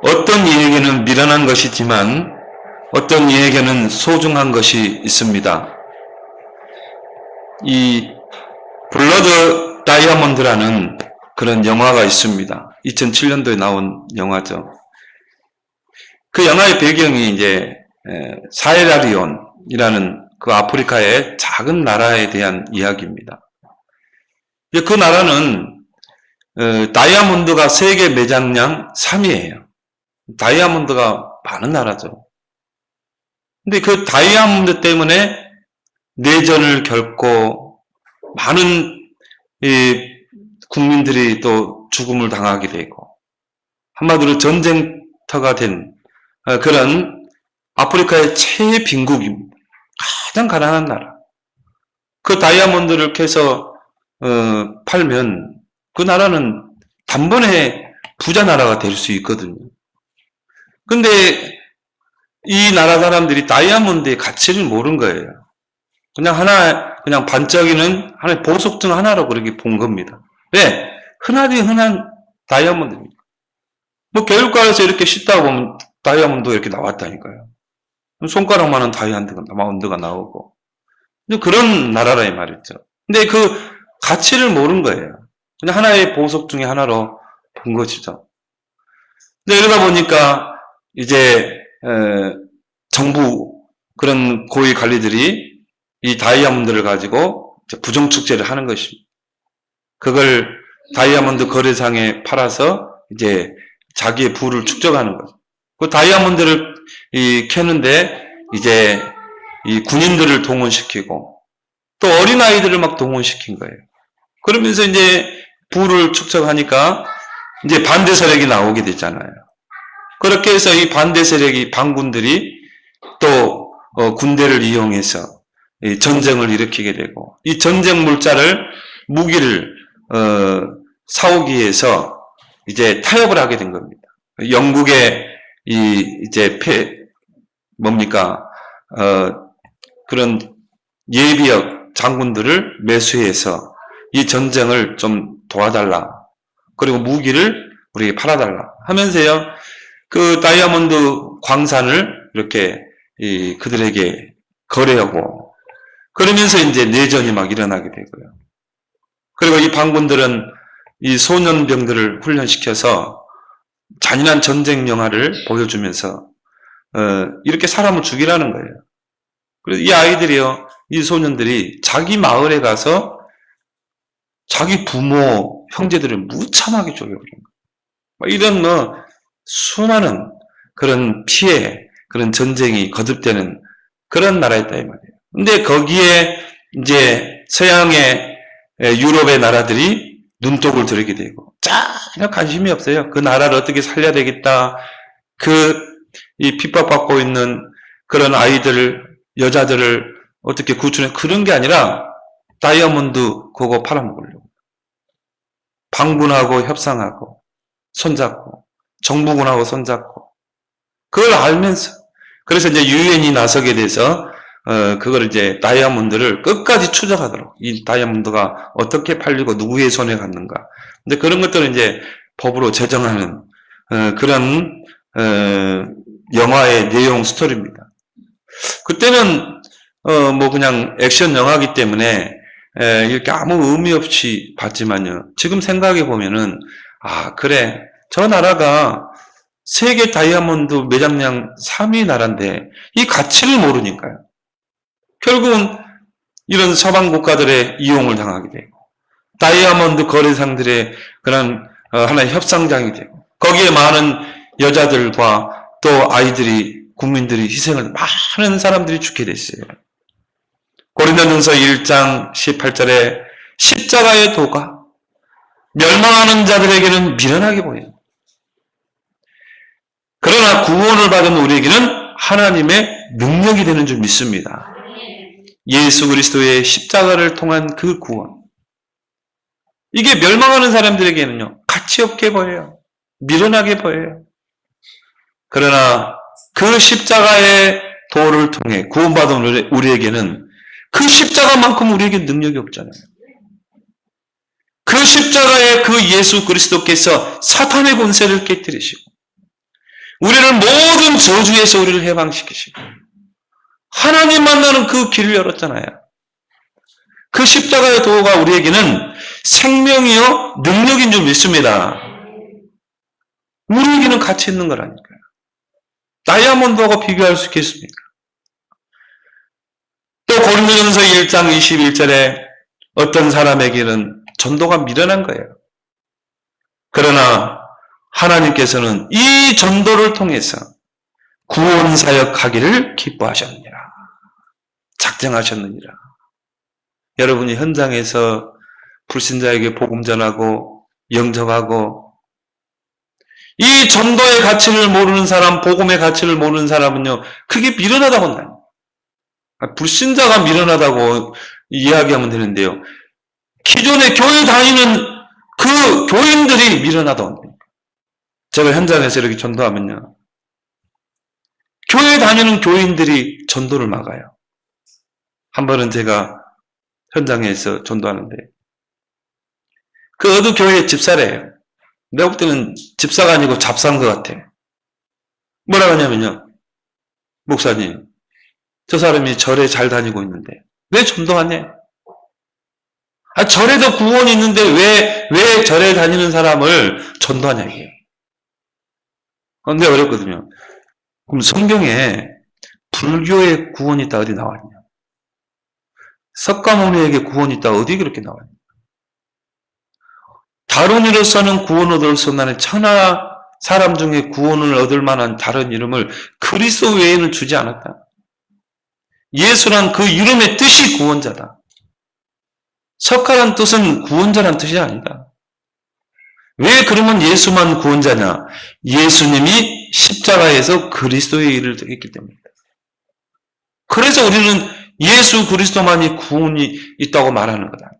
어떤 이에게는 미련한 것이지만 어떤 이에게는 소중한 것이 있습니다. 이 블러드 다이아몬드라는 그런 영화가 있습니다. 2007년도에 나온 영화죠. 그 영화의 배경이 이제 사헤라리온이라는 그 아프리카의 작은 나라에 대한 이야기입니다. 그 나라는 다이아몬드가 세계 매장량 3위예요. 다이아몬드가 많은 나라죠. 근데 그 다이아몬드 때문에 내전을 겪고 많은 국민들이 또 죽음을 당하게 되고 한마디로 전쟁터가 된 그런 아프리카의 최빈국입니다. 가장 가난한 나라. 그 다이아몬드를 캐서 팔면 그 나라는 단번에 부자 나라가 될 수 있거든요. 근데 이 나라 사람들이 다이아몬드의 가치를 모른 거예요. 그냥 반짝이는 하나의 보석 중 하나로 그렇게 본 겁니다. 왜? 흔한 다이아몬드입니다. 뭐 교육관에서 이렇게 씻다 보면 다이아몬드가 이렇게 나왔다니까요. 손가락만한 다이아몬드가 나오고. 그런 나라라 이 말이죠. 근데 그 가치를 모른 거예요. 그냥 하나의 보석 중에 하나로 본 것이죠. 근데 이러다 보니까 이제 정부 그런 고위 관리들이 이 다이아몬드를 가지고 부정축제를 하는 것입니다. 그걸 다이아몬드 거래상에 팔아서 이제 자기의 부를 축적하는 거죠. 그 다이아몬드를 캐는데 이제 이 군인들을 동원시키고 또 어린아이들을 막 동원시킨 거예요. 그러면서 이제 부를 축적하니까 이제 반대 세력이 나오게 되잖아요. 그렇게 해서 이 반대 세력이 반군들이 또 군대를 이용해서 전쟁을 일으키게 되고 이 전쟁 무기를 사오기 위해서 이제 타협을 하게 된 겁니다. 영국의 이제 그런 예비역 장군들을 매수해서 이 전쟁을 좀 도와달라. 그리고 무기를 우리에게 팔아달라 하면서요. 그 다이아몬드 광산을 이렇게 그들에게 거래하고 그러면서 이제 내전이 막 일어나게 되고요. 그리고 이 반군들은 이 소년병들을 훈련시켜서 잔인한 전쟁 영화를 보여주면서 이렇게 사람을 죽이라는 거예요. 그래서 이 아이들이요, 이 소년들이 자기 마을에 가서 자기 부모, 형제들을 무참하게 죽여버린 거예요. 이런 수많은 그런 피해, 그런 전쟁이 거듭되는 그런 나라였다 이 말이에요. 근데 거기에 이제 서양의 유럽의 나라들이 눈독을 들이게 되고 전혀 관심이 없어요. 그 나라를 어떻게 살려야 되겠다. 이 핍박받고 있는 그런 아이들을, 여자들을 어떻게 구출해, 그런 게 아니라 다이아몬드 그거 팔아먹으려고. 반군하고 협상하고, 손잡고, 정부군하고 손잡고, 그걸 알면서, 그래서 이제 유엔이 나서게 돼서, 그걸 이제 다이아몬드를 끝까지 추적하도록, 이 다이아몬드가 어떻게 팔리고 누구의 손에 갔는가. 근데 그런 것들을 이제 법으로 제정하는, 그런, 영화의 내용 스토리입니다. 그때는, 그냥 액션 영화이기 때문에, 이렇게 아무 의미 없이 봤지만요. 지금 생각해 보면은, 그래. 저 나라가 세계 다이아몬드 매장량 3위 나라인데, 이 가치를 모르니까요. 결국은 이런 서방 국가들의 이용을 당하게 되고, 다이아몬드 거래상들의 그런 하나의 협상장이 되고, 거기에 많은 여자들과 또 아이들이, 국민들이 희생을, 많은 사람들이 죽게 됐어요. 고린도전서 1장 18절에 십자가의 도가 멸망하는 자들에게는 미련하게 보여요. 그러나 구원을 받은 우리에게는 하나님의 능력이 되는 줄 믿습니다. 예수 그리스도의 십자가를 통한 그 구원. 이게 멸망하는 사람들에게는요, 가치 없게 보여요. 미련하게 보여요. 그러나 그 십자가의 도를 통해 구원받은 우리에게는 그 십자가만큼 우리에게 능력이 없잖아요. 그 십자가의 그 예수 그리스도께서 사탄의 권세를 깨뜨리시고 우리를 모든 저주에서 우리를 해방시키시고 하나님 만나는 그 길을 열었잖아요. 그 십자가의 도가 우리에게는 생명이요 능력인 줄 믿습니다. 우리에게는 가치 있는 거라니까요. 다이아몬드하고 비교할 수 있겠습니까? 또 고린도전서 1장 21절에 어떤 사람에게는 전도가 미련한 거예요. 그러나 하나님께서는 이 전도를 통해서 구원 사역하기를 기뻐하셨느니라. 작정하셨느니라. 여러분이 현장에서 불신자에게 복음 전하고 영접하고 이 전도의 가치를 모르는 사람, 복음의 가치를 모르는 사람은요, 그게 미련하다고 한다. 불신자가 미련하다고 이야기하면 되는데요. 기존에 교회 다니는 그 교인들이 미련하다고 합니다. 제가 현장에서 이렇게 전도하면요. 교회 다니는 교인들이 전도를 막아요. 한 번은 제가 현장에서 전도하는데 그 어느 교회의 집사래요. 내가 볼 때는 집사가 아니고 잡사인 것 같아. 뭐라고 하냐면요. 목사님, 저 사람이 절에 잘 다니고 있는데 왜 전도하냐? 절에도 구원이 있는데 왜 절에 다니는 사람을 전도하냐 이게요. 근데 어렵거든요. 그럼 성경에 불교의 구원이 있다 어디 나왔냐? 석가모니에게 구원이 있다 어디 그렇게 나왔냐? 다른 이로서는 구원을 얻을 수 없는 천하 사람 중에 구원을 얻을 만한 다른 이름을 그리스도 외에는 주지 않았다. 예수란 그 이름의 뜻이 구원자다. 석가란 뜻은 구원자란 뜻이 아니다. 왜 그러면 예수만 구원자냐? 예수님이 십자가에서 그리스도의 일을 했기 때문이다. 그래서 우리는 예수 그리스도만이 구원이 있다고 말하는 거다.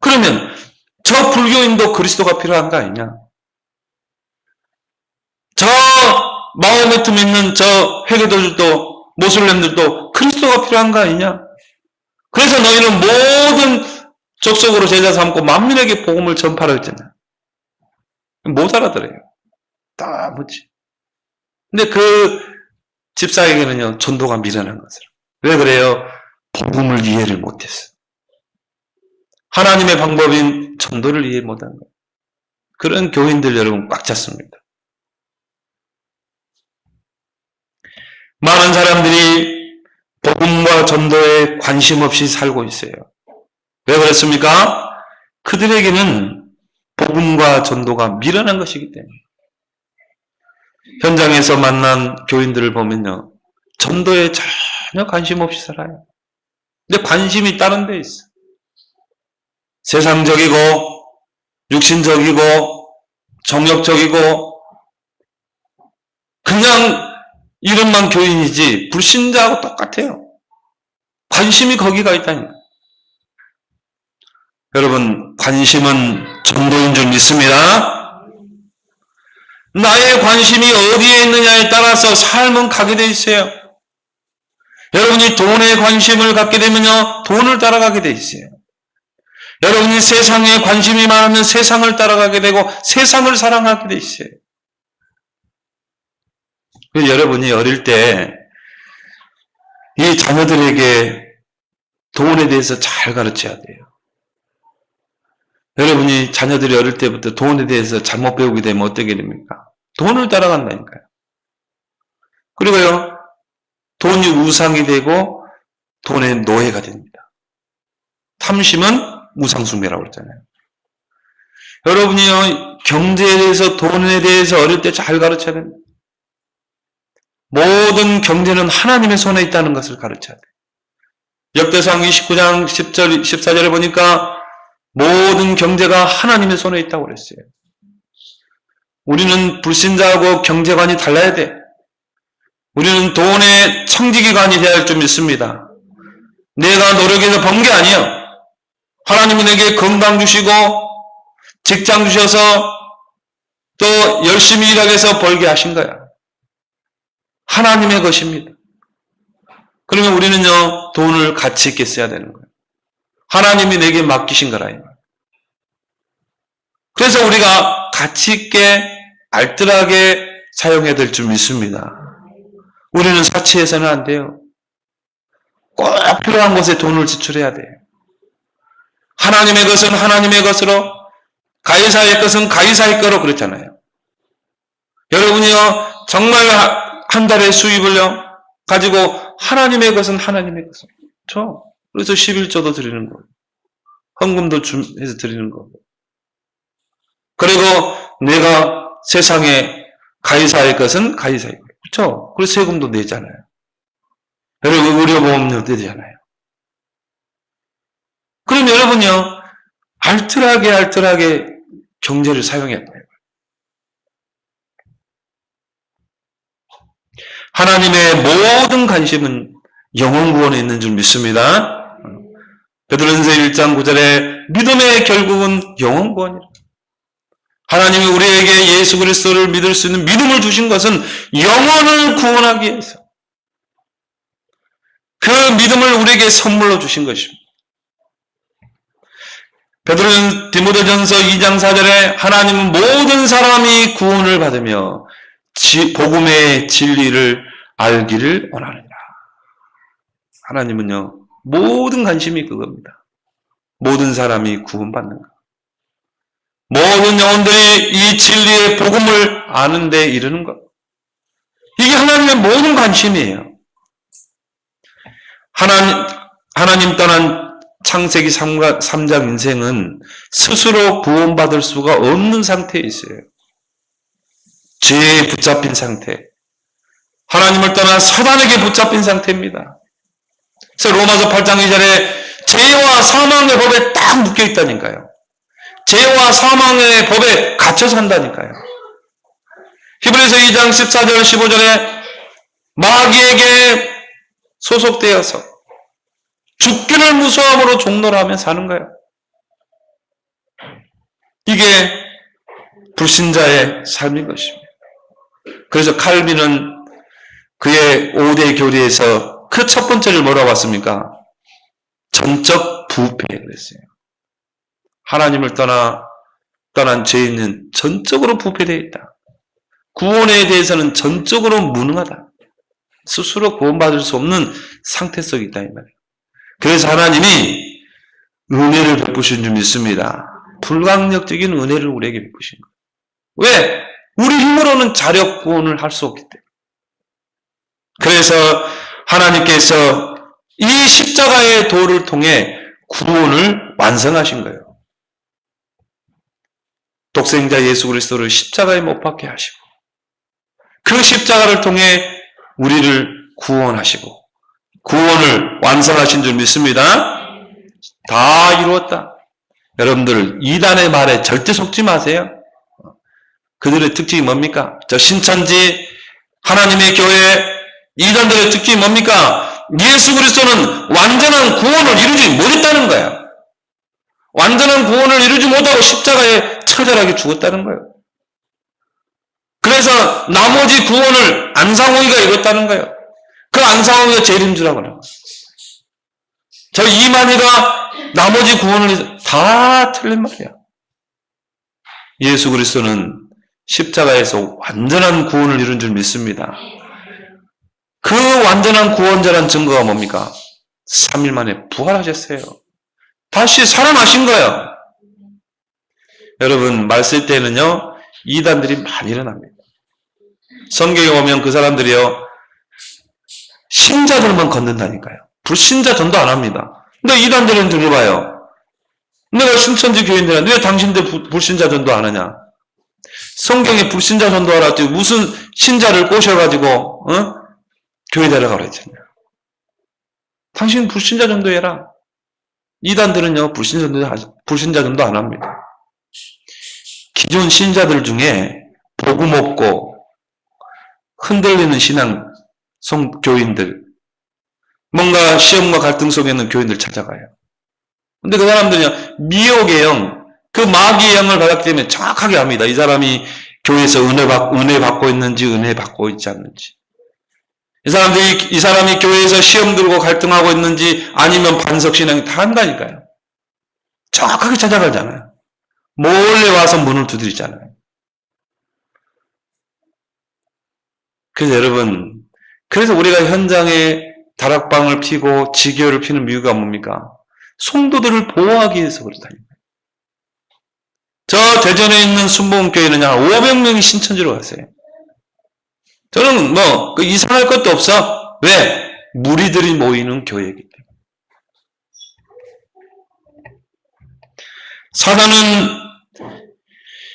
그러면 저 불교인도 그리스도가 필요한 거 아니냐? 저 마호메트 믿는 저 회교도들도 모슬렘들도 그리스도가 필요한 거 아니냐? 그래서 너희는 모든 족속으로 제자 삼고 만민에게 복음을 전파라 했잖아. 못 알아들어요. 다 뭐지? 근데 그 집사에게는요, 전도가 미련한 것을. 왜 그래요? 복음을 이해를 못했어. 하나님의 방법인 전도를 이해 못한 거예요. 그런 교인들 여러분 꽉 찼습니다. 많은 사람들이 복음과 전도에 관심 없이 살고 있어요. 왜 그렇습니까? 그들에게는 복음과 전도가 미련한 것이기 때문에. 현장에서 만난 교인들을 보면요, 전도에 전혀 관심 없이 살아요. 근데 관심이 다른 데 있어. 세상적이고 육신적이고 정욕적이고 그냥 이름만 교인이지 불신자하고 똑같아요. 관심이 거기가 있다니까. 여러분, 관심은 전도인 줄 믿습니다. 나의 관심이 어디에 있느냐에 따라서 삶은 가게 돼 있어요. 여러분이 돈에 관심을 갖게 되면요, 돈을 따라가게 돼 있어요. 여러분이 세상에 관심이 많으면 세상을 따라가게 되고 세상을 사랑하게 돼 있어요. 여러분이 어릴 때 이 자녀들에게 돈에 대해서 잘 가르쳐야 돼요. 여러분이 자녀들이 어릴 때부터 돈에 대해서 잘못 배우게 되면 어떻게 됩니까? 돈을 따라간다니까요. 그리고요, 돈이 우상이 되고 돈의 노예가 됩니다. 탐심은 우상숭배라고 그랬잖아요. 여러분이요, 경제에 대해서, 돈에 대해서 어릴 때 잘 가르쳐야 됩니다. 모든 경제는 하나님의 손에 있다는 것을 가르쳐야 돼요. 역대상 29장 10절, 14절에 보니까 모든 경제가 하나님의 손에 있다고 그랬어요. 우리는 불신자하고 경제관이 달라야 돼. 우리는 돈의 청지기관이 되어야 할 줄 믿습니다. 내가 노력해서 번 게 아니에요. 하나님이 내게 건강 주시고 직장 주셔서 또 열심히 일하게 해서 벌게 하신 거야. 하나님의 것입니다. 그러면 우리는요, 돈을 가치 있게 써야 되는 거예요. 하나님이 내게 맡기신 거라. 그래서 우리가 가치 있게 알뜰하게 사용해야 될 줄 믿습니다. 우리는 사치해서는 안 돼요. 꼭 필요한 곳에 돈을 지출해야 돼요. 하나님의 것은 하나님의 것으로, 가이사의 것은 가이사의 거로 그랬잖아요. 여러분이요, 정말 한 달의 수입을요, 가지고 하나님의 것은 하나님의 것으로. 그렇죠? 그래서 11조도 드리는 거고, 헌금도 해서 드리는 거고. 그리고 내가 세상에 가이사의 것은 가이사의 것. 그렇죠? 그래서 세금도 내잖아요. 여러분 의료보험료 내잖아요. 그럼 여러분요, 알뜰하게 경제를 사용해야 돼요. 하나님의 모든 관심은 영혼 구원에 있는 줄 믿습니다. 베드로전서 1장 9절에 믿음의 결국은 영혼 구원이라. 하나님이 우리에게 예수 그리스도를 믿을 수 있는 믿음을 주신 것은 영혼을 구원하기 위해서. 그 믿음을 우리에게 선물로 주신 것입니다. 디모데전서 2장 4절에 하나님은 모든 사람이 구원을 받으며 복음의 진리를 알기를 원하느니라. 하나님은요, 모든 관심이 그겁니다. 모든 사람이 구원받는 것. 모든 영혼들이 이 진리의 복음을 아는 데 이르는 것. 이게 하나님의 모든 관심이에요. 하나님 떠난 창세기 3장 인생은 스스로 구원받을 수가 없는 상태에 있어요. 죄에 붙잡힌 상태. 하나님을 떠난 사단에게 붙잡힌 상태입니다. 그래서 로마서 8장 2절에 죄와 사망의 법에 딱 묶여 있다니까요. 죄와 사망의 법에 갇혀 산다니까요. 히브리서 2장 14절 15절에 마귀에게 소속되어서 죽기를 무서워함으로 종노를 하며 사는 거예요. 이게 불신자의 삶인 것입니다. 그래서 칼빈은 그의 5대 교리에서 그 첫 번째를 뭐라고 했습니까? 전적 부패 그랬어요. 하나님을 떠난 죄인은 전적으로 부패되어 있다. 구원에 대해서는 전적으로 무능하다. 스스로 구원받을 수 없는 상태 속에 있다 이 말이에요. 그래서 하나님이 은혜를 베푸신 줄 믿습니다. 불강력적인 은혜를 우리에게 베푸신 거예요. 왜? 우리 힘으로는 자력 구원을 할 수 없기 때문에. 그래서 하나님께서 이 십자가의 도를 통해 구원을 완성하신 거예요. 독생자 예수 그리스도를 십자가에 못 박게 하시고 그 십자가를 통해 우리를 구원하시고 구원을 완성하신 줄 믿습니다. 다 이루었다. 여러분들 이단의 말에 절대 속지 마세요. 그들의 특징이 뭡니까? 저 신천지 하나님의 교회 이단들의 특징이 뭡니까? 예수 그리스도는 완전한 구원을 이루지 못했다는 거야. 완전한 구원을 이루지 못하고 십자가에 처절하게 죽었다는 거예요. 그래서 나머지 구원을 안상홍이가 이뤘다는 거예요. 그 안상홍이가 제일인 줄 알아요. 저 이만희가 나머지 구원을 다 틀린 말이야. 예수 그리스도는 십자가에서 완전한 구원을 이룬 줄 믿습니다. 그 완전한 구원자란 증거가 뭡니까? 3일 만에 부활하셨어요. 다시 살아나신 거예요. 여러분 말 쓸 때는요 이단들이 많이 일어납니다. 성경에 오면 그 사람들이요 신자들만 건든다니까요. 불신자 전도 안 합니다. 근데 이단들은 들어봐요. 내가 신천지 교인들한테 왜 당신들 불신자 전도 안 하냐? 성경에 불신자 전도하라 했더니 무슨 신자를 꼬셔가지고 교회 데려가라 했잖아요. 당신 불신자 전도해라. 이단들은요 불신자 전도 안 합니다. 기존 신자들 중에 복음 없고 흔들리는 신앙 교인들, 뭔가 시험과 갈등 속에 있는 교인들 찾아가요. 근데 그 사람들은요 미혹의 영, 그 마귀의 영을 받았기 때문에 정확하게 압니다. 이 사람이 교회에서 은혜 받고 있는지 은혜 받고 있지 않는지. 이 사람이 교회에서 시험 들고 갈등하고 있는지 아니면 반석신앙이 다 한다니까요. 정확하게 찾아가잖아요. 몰래 와서 문을 두드리잖아요. 그래서 여러분, 그래서 우리가 현장에 다락방을 피고 지교를 피는 이유가 뭡니까? 성도들을 보호하기 위해서 그렇다니까요. 저 대전에 있는 순복음교회는 한 500명이 신천지로 갔어요. 저는 이상할 것도 없어. 왜? 무리들이 모이는 교회이기 때문에. 사단은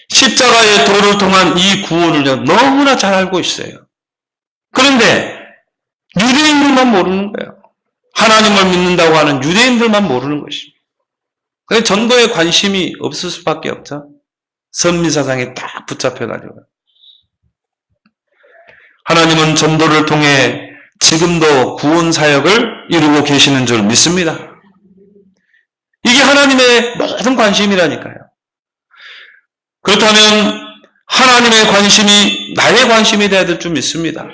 십자가의 도를 통한 이 구원을 너무나 잘 알고 있어요. 그런데 유대인들만 모르는 거예요. 하나님을 믿는다고 하는 유대인들만 모르는 것입니다. 그래서 전도에 관심이 없을 수밖에 없죠. 선미사상에 딱 붙잡혀가지고. 하나님은 전도를 통해 지금도 구원 사역을 이루고 계시는 줄 믿습니다. 이게 하나님의 모든 관심이라니까요. 그렇다면 하나님의 관심이 나의 관심이 되어야 될 줄 믿습니다.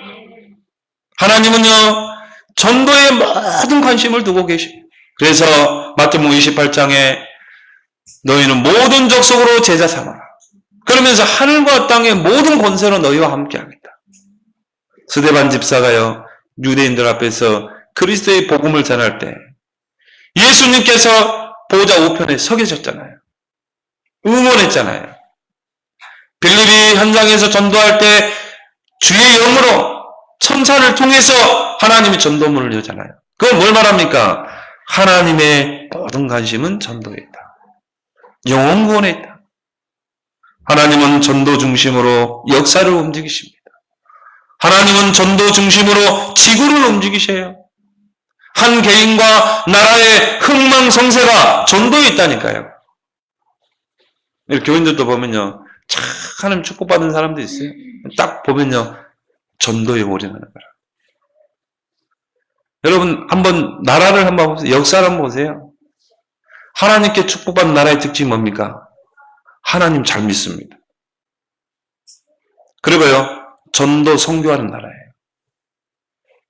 하나님은요, 전도에 모든 관심을 두고 계십니다. 그래서 마태복음 28장에 너희는 모든 족속으로 제자 삼아라. 그러면서 하늘과 땅의 모든 권세로 너희와 함께 하겠다. 스데반 집사가요, 유대인들 앞에서 그리스도의 복음을 전할 때 예수님께서 보좌 우편에 서 계셨잖아요. 응원했잖아요. 빌립이 현장에서 전도할 때 주의 영으로 천사를 통해서 하나님이 전도문을 여잖아요. 그건 뭘 말합니까? 하나님의 모든 관심은 전도에 있다. 영혼 구원에 있다. 하나님은 전도 중심으로 역사를 움직이십니다. 하나님은 전도 중심으로 지구를 움직이셔요. 한 개인과 나라의 흥망성쇠가 전도에 있다니까요. 교인들도 보면요, 참 하나님 축복받은 사람도 있어요. 딱 보면요, 전도에 올인하는 거라. 여러분 한번 나라를 한번 보세요. 역사를 한번 보세요. 하나님께 축복받는 나라의 특징이 뭡니까? 하나님 잘 믿습니다. 그리고요, 전도 선교하는 나라예요.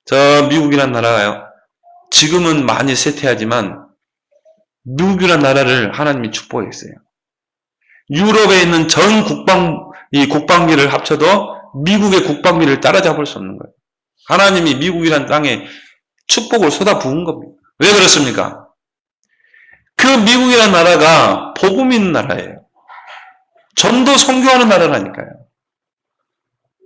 저 미국이라는 나라가요, 지금은 많이 쇠퇴하지만 미국이라는 나라를 하나님이 축복했어요. 유럽에 있는 전 국방비를 합쳐도 미국의 국방비를 따라잡을 수 없는 거예요. 하나님이 미국이라는 땅에 축복을 쏟아부은 겁니다. 왜 그렇습니까? 그 미국이라는 나라가 복음 있는 나라예요. 전도 선교하는 나라라니까요.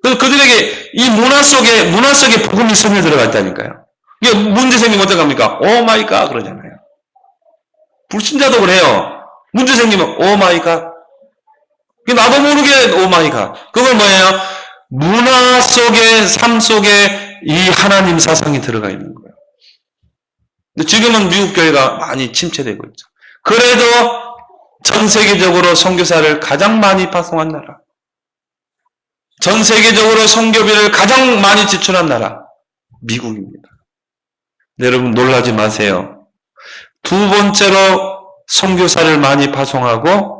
그래서 그들에게 이 문화 속에 복음이 스며 들어가 있다니까요. 이게 문제 생기면 어떡합니까? 오 마이 갓 그러잖아요. 불신자도 그래요. 문제 생기면 오 마이 갓. 나도 모르게 오 마이 갓. 그건 뭐예요? 문화 속에, 삶 속에 이 하나님 사상이 들어가 있는 거예요. 근데 지금은 미국 교회가 많이 침체되고 있죠. 그래도 전 세계적으로 선교사를 가장 많이 파송한 나라, 전 세계적으로 선교비를 가장 많이 지출한 나라, 미국입니다. 여러분 놀라지 마세요. 두 번째로 선교사를 많이 파송하고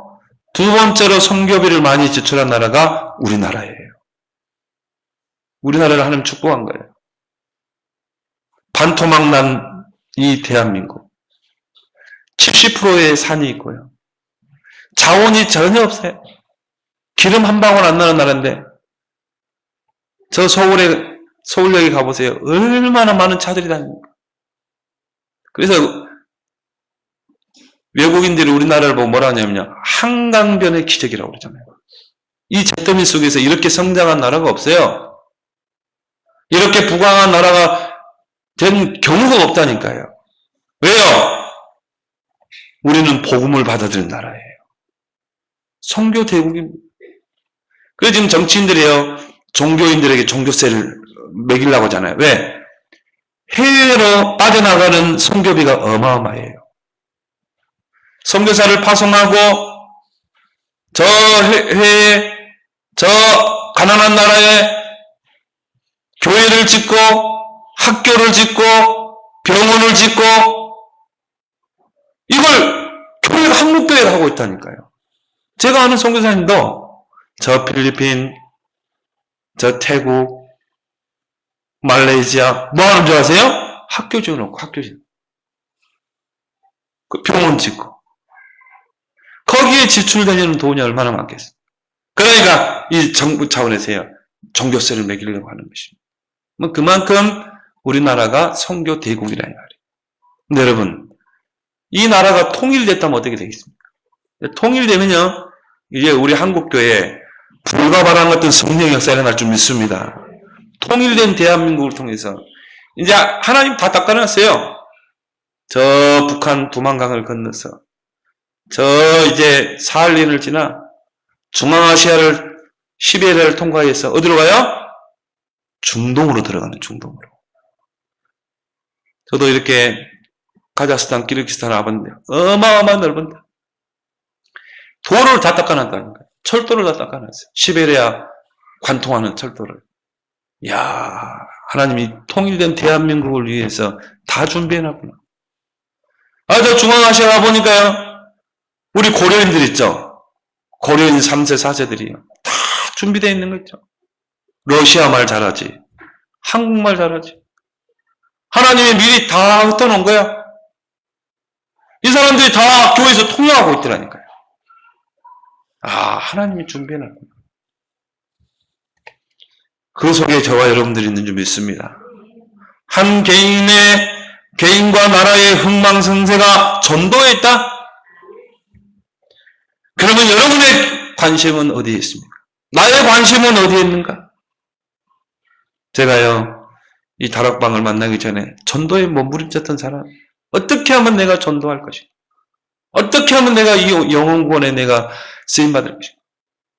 두 번째로 선교비를 많이 지출한 나라가 우리나라예요. 우리나라를 하나님 축복한 거예요. 반토막 난 이 대한민국 70%의 산이 있고요. 자원이 전혀 없어요. 기름 한 방울 안 나는 나라인데 저 서울역에 가보세요. 얼마나 많은 차들이 다닙니까? 그래서 외국인들이 우리나라를 보고 뭐라 하냐면요, 한강변의 기적이라고 그러잖아요. 이 잿더미 속에서 이렇게 성장한 나라가 없어요. 이렇게 부강한 나라가 된 경우가 없다니까요. 왜요? 우리는 복음을 받아들인 나라예요. 선교 대국입니다. 그래서 지금 정치인들이요, 종교인들에게 종교세를 매기려고 하잖아요. 왜? 해외로 빠져나가는 선교비가 어마어마해요. 선교사를 파송하고 저 해외에 저 가난한 나라에 교회를 짓고 학교를 짓고 병원을 짓고 이걸 교회가 한국교회가 하고 있다니까요. 제가 아는 선교사님도 저 필리핀, 저 태국, 말레이시아 뭐 하는 줄 아세요? 학교 지어놓고 학교 짓고 그 병원 짓고 거기에 지출되는 돈이 얼마나 많겠어요. 그러니까 이 정부 차원에서요, 종교세를 매기려고 하는 것입니다. 뭐 그만큼 우리나라가 선교 대국이라는 말이에요. 근데 여러분, 이 나라가 통일됐다면 어떻게 되겠습니까? 통일되면요, 이제 우리 한국교회에 불가발한 같은 성령 역사가 일어날 줄 믿습니다. 통일된 대한민국을 통해서 이제 하나님 다 닦아놨어요. 저 북한 두만강을 건너서 저 이제 사할린을 지나 중앙아시아를 시베리아를 통과해서 어디로 가요? 중동으로 들어가는, 중동으로. 저도 이렇게 카자흐스탄, 키르기스탄을 와봤는데 어마어마한 넓은데 도로를 다 닦아놨다는 거예요. 철도를 다 닦아놨어요. 시베리아 관통하는 철도를. 이야, 하나님이 통일된 대한민국을 위해서 다 준비해놨구나. 저 중앙아시아 가보니까요, 우리 고려인들 있죠? 고려인 3세, 4세들이요. 다 준비되어 있는 거 있죠? 러시아 말 잘하지. 한국말 잘하지. 하나님이 미리 다 흩어놓은 거야. 이 사람들이 다 교회에서 통역하고 있더라니까요. 하나님이 준비해놨구나. 그 속에 저와 여러분들이 있는 줄 믿습니다. 한 개인과 나라의 흥망성쇠가 전도에 있다? 그러면 여러분의 관심은 어디에 있습니까? 나의 관심은 어디에 있는가? 제가요, 이 다락방을 만나기 전에 전도에 몸부림쳤던 사람, 어떻게 하면 내가 전도할 것인가? 어떻게 하면 내가 이 영혼구원에 내가 쓰임받을 것인가?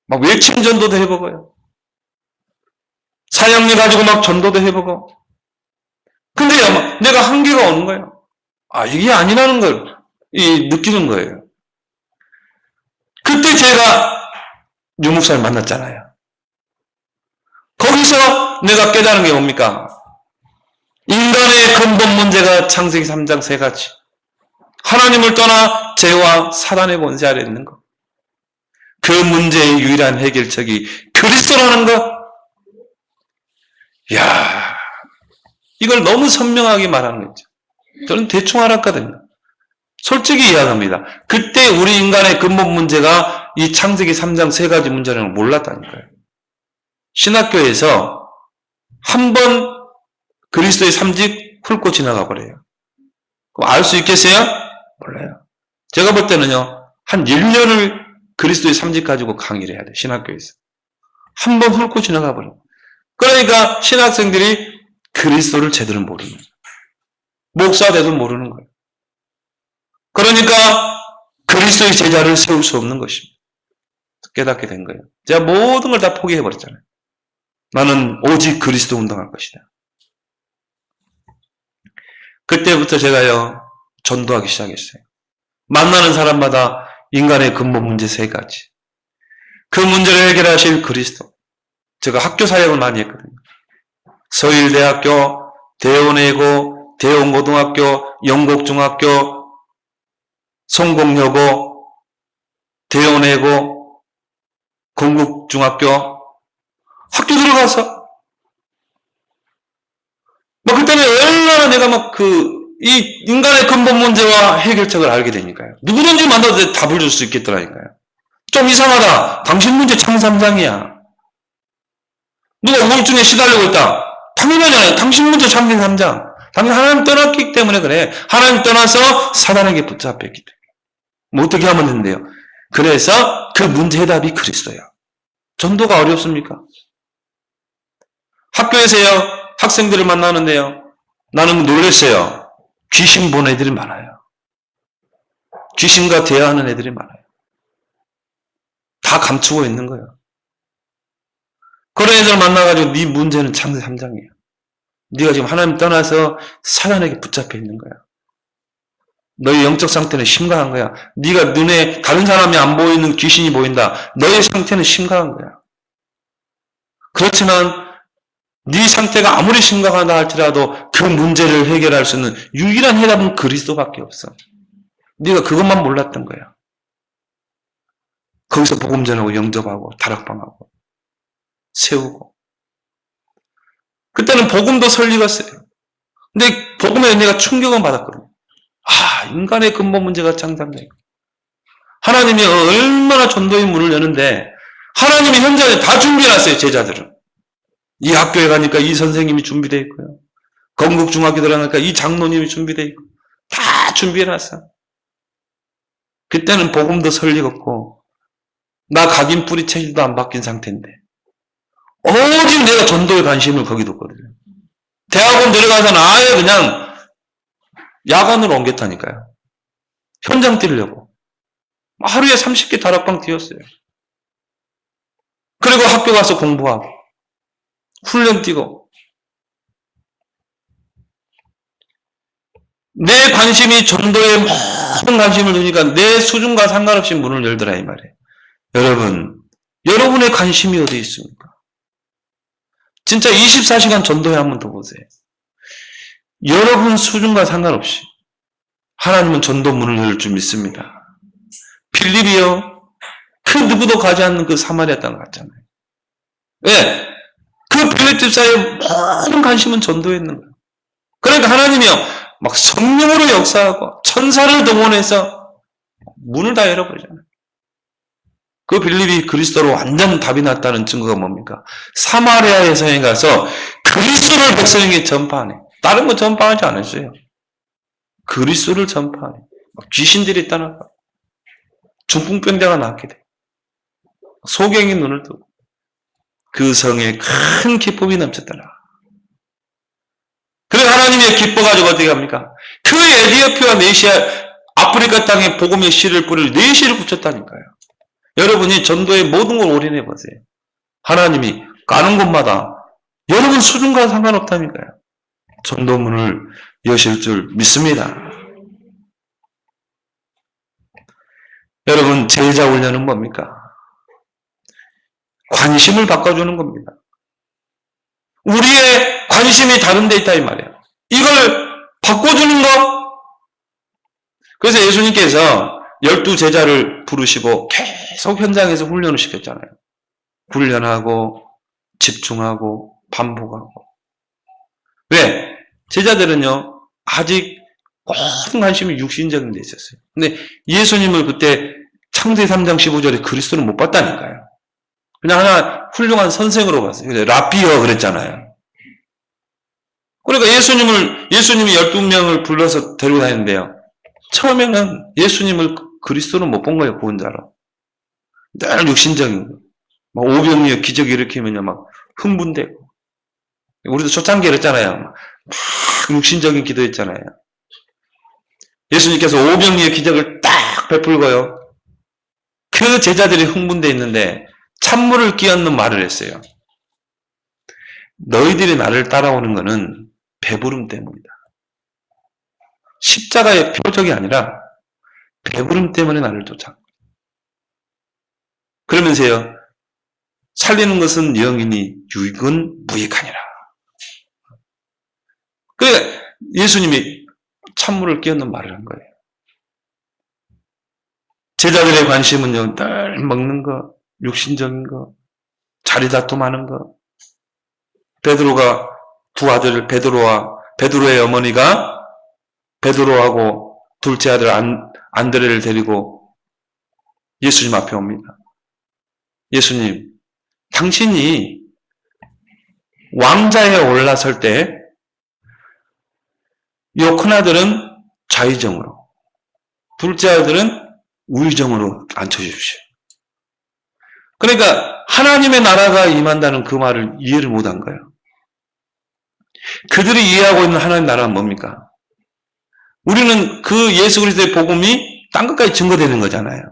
막 외침 전도도 해보고요. 사형리 가지고 막 전도도 해보고. 근데 내가 한계가 오는 거예요. 이게 아니라는 걸 느끼는 거예요. 그때 제가 유목사를 만났잖아요. 거기서 내가 깨달은 게 뭡니까? 인간의 근본 문제가 창세기 3장 3가지. 하나님을 떠나 죄와 사단의 권세 아래 있는 것. 그 문제의 유일한 해결책이 그리스도라는 것. 이야, 이걸 너무 선명하게 말하는 거죠. 저는 대충 알았거든요. 솔직히 이야기합니다. 그때 우리 인간의 근본 문제가 이 창세기 3장 3가지 문제라는 걸 몰랐다니까요. 신학교에서 한 번 그리스도의 삼직 훑고 지나가 버려요. 그럼 알 수 있겠어요? 몰라요. 제가 볼 때는요, 한 1년을 그리스도의 삼직 가지고 강의를 해야 돼요. 신학교에서. 한 번 훑고 지나가 버려요. 그러니까 신학생들이 그리스도를 제대로 모르는 거예요. 목사 돼도 모르는 거예요. 그러니까 그리스도의 제자를 세울 수 없는 것입니다. 깨닫게 된 거예요. 제가 모든 걸 다 포기해버렸잖아요. 나는 오직 그리스도 운동할 것이다. 그때부터 제가요, 전도하기 시작했어요. 만나는 사람마다 인간의 근본 문제 3가지. 그 문제를 해결하실 그리스도. 제가 학교 사역을 많이 했거든요. 서일대학교, 대원외고, 대원고등학교, 영곡중학교, 성공여고, 대원외고, 건국중학교, 학교 들어가서 그때는 얼마나 내가 이 인간의 근본 문제와 해결책을 알게 되니까요. 누구든지 만나도 답을 줄 수 있겠더라니까요. 좀 이상하다. 당신 문제 창삼장이야. 누가 우울증에 시달리고 있다. 당연하잖아요. 당신 문제 창세 3장. 당신 하나님 떠났기 때문에 그래. 하나님 떠나서 사단에게 붙잡혔기 때문에. 어떻게 하면 된대요? 그래서 그 문제 해답이 그리스도야. 전도가 어렵습니까? 학교에서요, 학생들을 만나는데요, 나는 놀랐어요. 귀신 본 애들이 많아요. 귀신과 대화하는 애들이 많아요. 다 감추고 있는 거예요. 그런 애들 만나가지고 네 문제는 창세 3장이에요. 네가 지금 하나님 떠나서 사단에게 붙잡혀 있는 거야. 너의 영적 상태는 심각한 거야. 네가 눈에 다른 사람이 안 보이는 귀신이 보인다. 너의 상태는 심각한 거야. 그렇지만 네 상태가 아무리 심각하다 할지라도 그 문제를 해결할 수 있는 유일한 해답은 그리스도밖에 없어. 네가 그것만 몰랐던 거야. 거기서 복음 전하고 영접하고 다락방하고 세우고. 그때는 복음도 설리갔어요. 근데 복음에 내가 충격을 받았거든요. 인간의 근본 문제가 창삼장이고 하나님이 얼마나 전도의 문을 여는데 하나님이 현장에 다 준비해놨어요. 제자들은. 이 학교에 가니까 이 선생님이 준비되어 있고요. 건국중학교 들어가니까 이 장로님이 준비되어 있고 다 준비해놨어. 그때는 복음도 설리겠고 나 각인 뿌리 체질도 안 바뀐 상태인데 오직 내가 전도에 관심을 거기 뒀거든요. 대학원 들어가서는 아예 그냥 야간으로 옮겼다니까요. 현장 뛰려고. 하루에 30개 다락방 뛰었어요. 그리고 학교 가서 공부하고 훈련 뛰고 내 관심이 전도에 모든 관심을 두니까 내 수준과 상관없이 문을 열더라 이 말이에요. 여러분, 여러분의 관심이 어디 있습니까? 진짜 24시간 전도에 한번 더 보세요. 여러분 수준과 상관없이 하나님은 전도 문을 열 줄 믿습니다. 빌립이요, 그 누구도 가지 않는 그 사마리아 땅 갔잖아요. 왜? 그 빌립 집사의 모든 관심은 전도에 있는 거예요. 그러니까 하나님이요, 막 성령으로 역사하고 천사를 동원해서 문을 다 열어버리잖아요. 그 빌립이 그리스도로 완전 답이 났다는 증거가 뭡니까? 사마리아의 성에 가서 그리스도를 백성에게 전파하네. 다른 거 전파하지 않았어요. 그리스도를 전파하네. 귀신들이 떠나가. 중풍병자가 낫게 돼. 소경이 눈을 뜨고. 그 성에 큰 기쁨이 넘쳤더라. 그래 하나님이 기뻐가지고 어떻게 합니까? 그 에디오피아 네시아 아프리카 땅에 복음의 씨를 뿌릴 네시를 붙였다니까요. 여러분이 전도의 모든 걸 올인해 보세요. 하나님이 가는 곳마다 여러분 수준과 상관없다니까요. 전도문을 여실 줄 믿습니다. 여러분 제자 훈련은 뭡니까? 관심을 바꿔주는 겁니다. 우리의 관심이 다른 데 있다 이 말이에요. 이걸 바꿔주는 거. 그래서 예수님께서 12제자를 부르시고 계속 현장에서 훈련을 시켰잖아요. 훈련하고 집중하고 반복하고. 왜? 제자들은요 아직 모든 관심이 육신적인 데 있었어요. 근데 예수님을 그때 창세기 3장 15절에 그리스도는 못 봤다니까요. 그냥 하나 훌륭한 선생으로 봤어요. 라비어 그랬잖아요. 그러니까 예수님이 12명을 불러서 데리고 다니는데요. 처음에는 예수님을 그리스도는 못 본 거예요, 구원자로. 늘 육신적인 거. 막 오병이어 기적 일으키면요, 막 흥분되고. 우리도 초창기에 그랬잖아요. 막 육신적인 기도했잖아요. 예수님께서 오병이어 기적을 딱 베풀고요. 그 제자들이 흥분돼 있는데 찬물을 끼얹는 말을 했어요. 너희들이 나를 따라오는 것은 배부름 때문이다. 십자가의 표적이 아니라 배부름 때문에 나를 쫓아. 그러면서요. 살리는 것은 영이니 유익은 무익하니라. 그래 예수님이 찬물을 끼얹는 말을 한 거예요. 제자들의 관심은요. 늘 먹는 거, 육신적인 거, 자리 다툼하는 거. 베드로가 두 아들 베드로의 어머니가 베드로하고 둘째 아들 안드레를 데리고 예수님 앞에 옵니다. 예수님, 당신이 왕자에 올라설 때 요 큰아들은 좌의정으로, 둘째 아들은 우의정으로 앉혀주십시오. 그러니까 하나님의 나라가 임한다는 그 말을 이해를 못한 거예요. 그들이 이해하고 있는 하나님 나라는 뭡니까? 우리는 그 예수 그리스도의 복음이 땅끝까지 증거되는 거잖아요.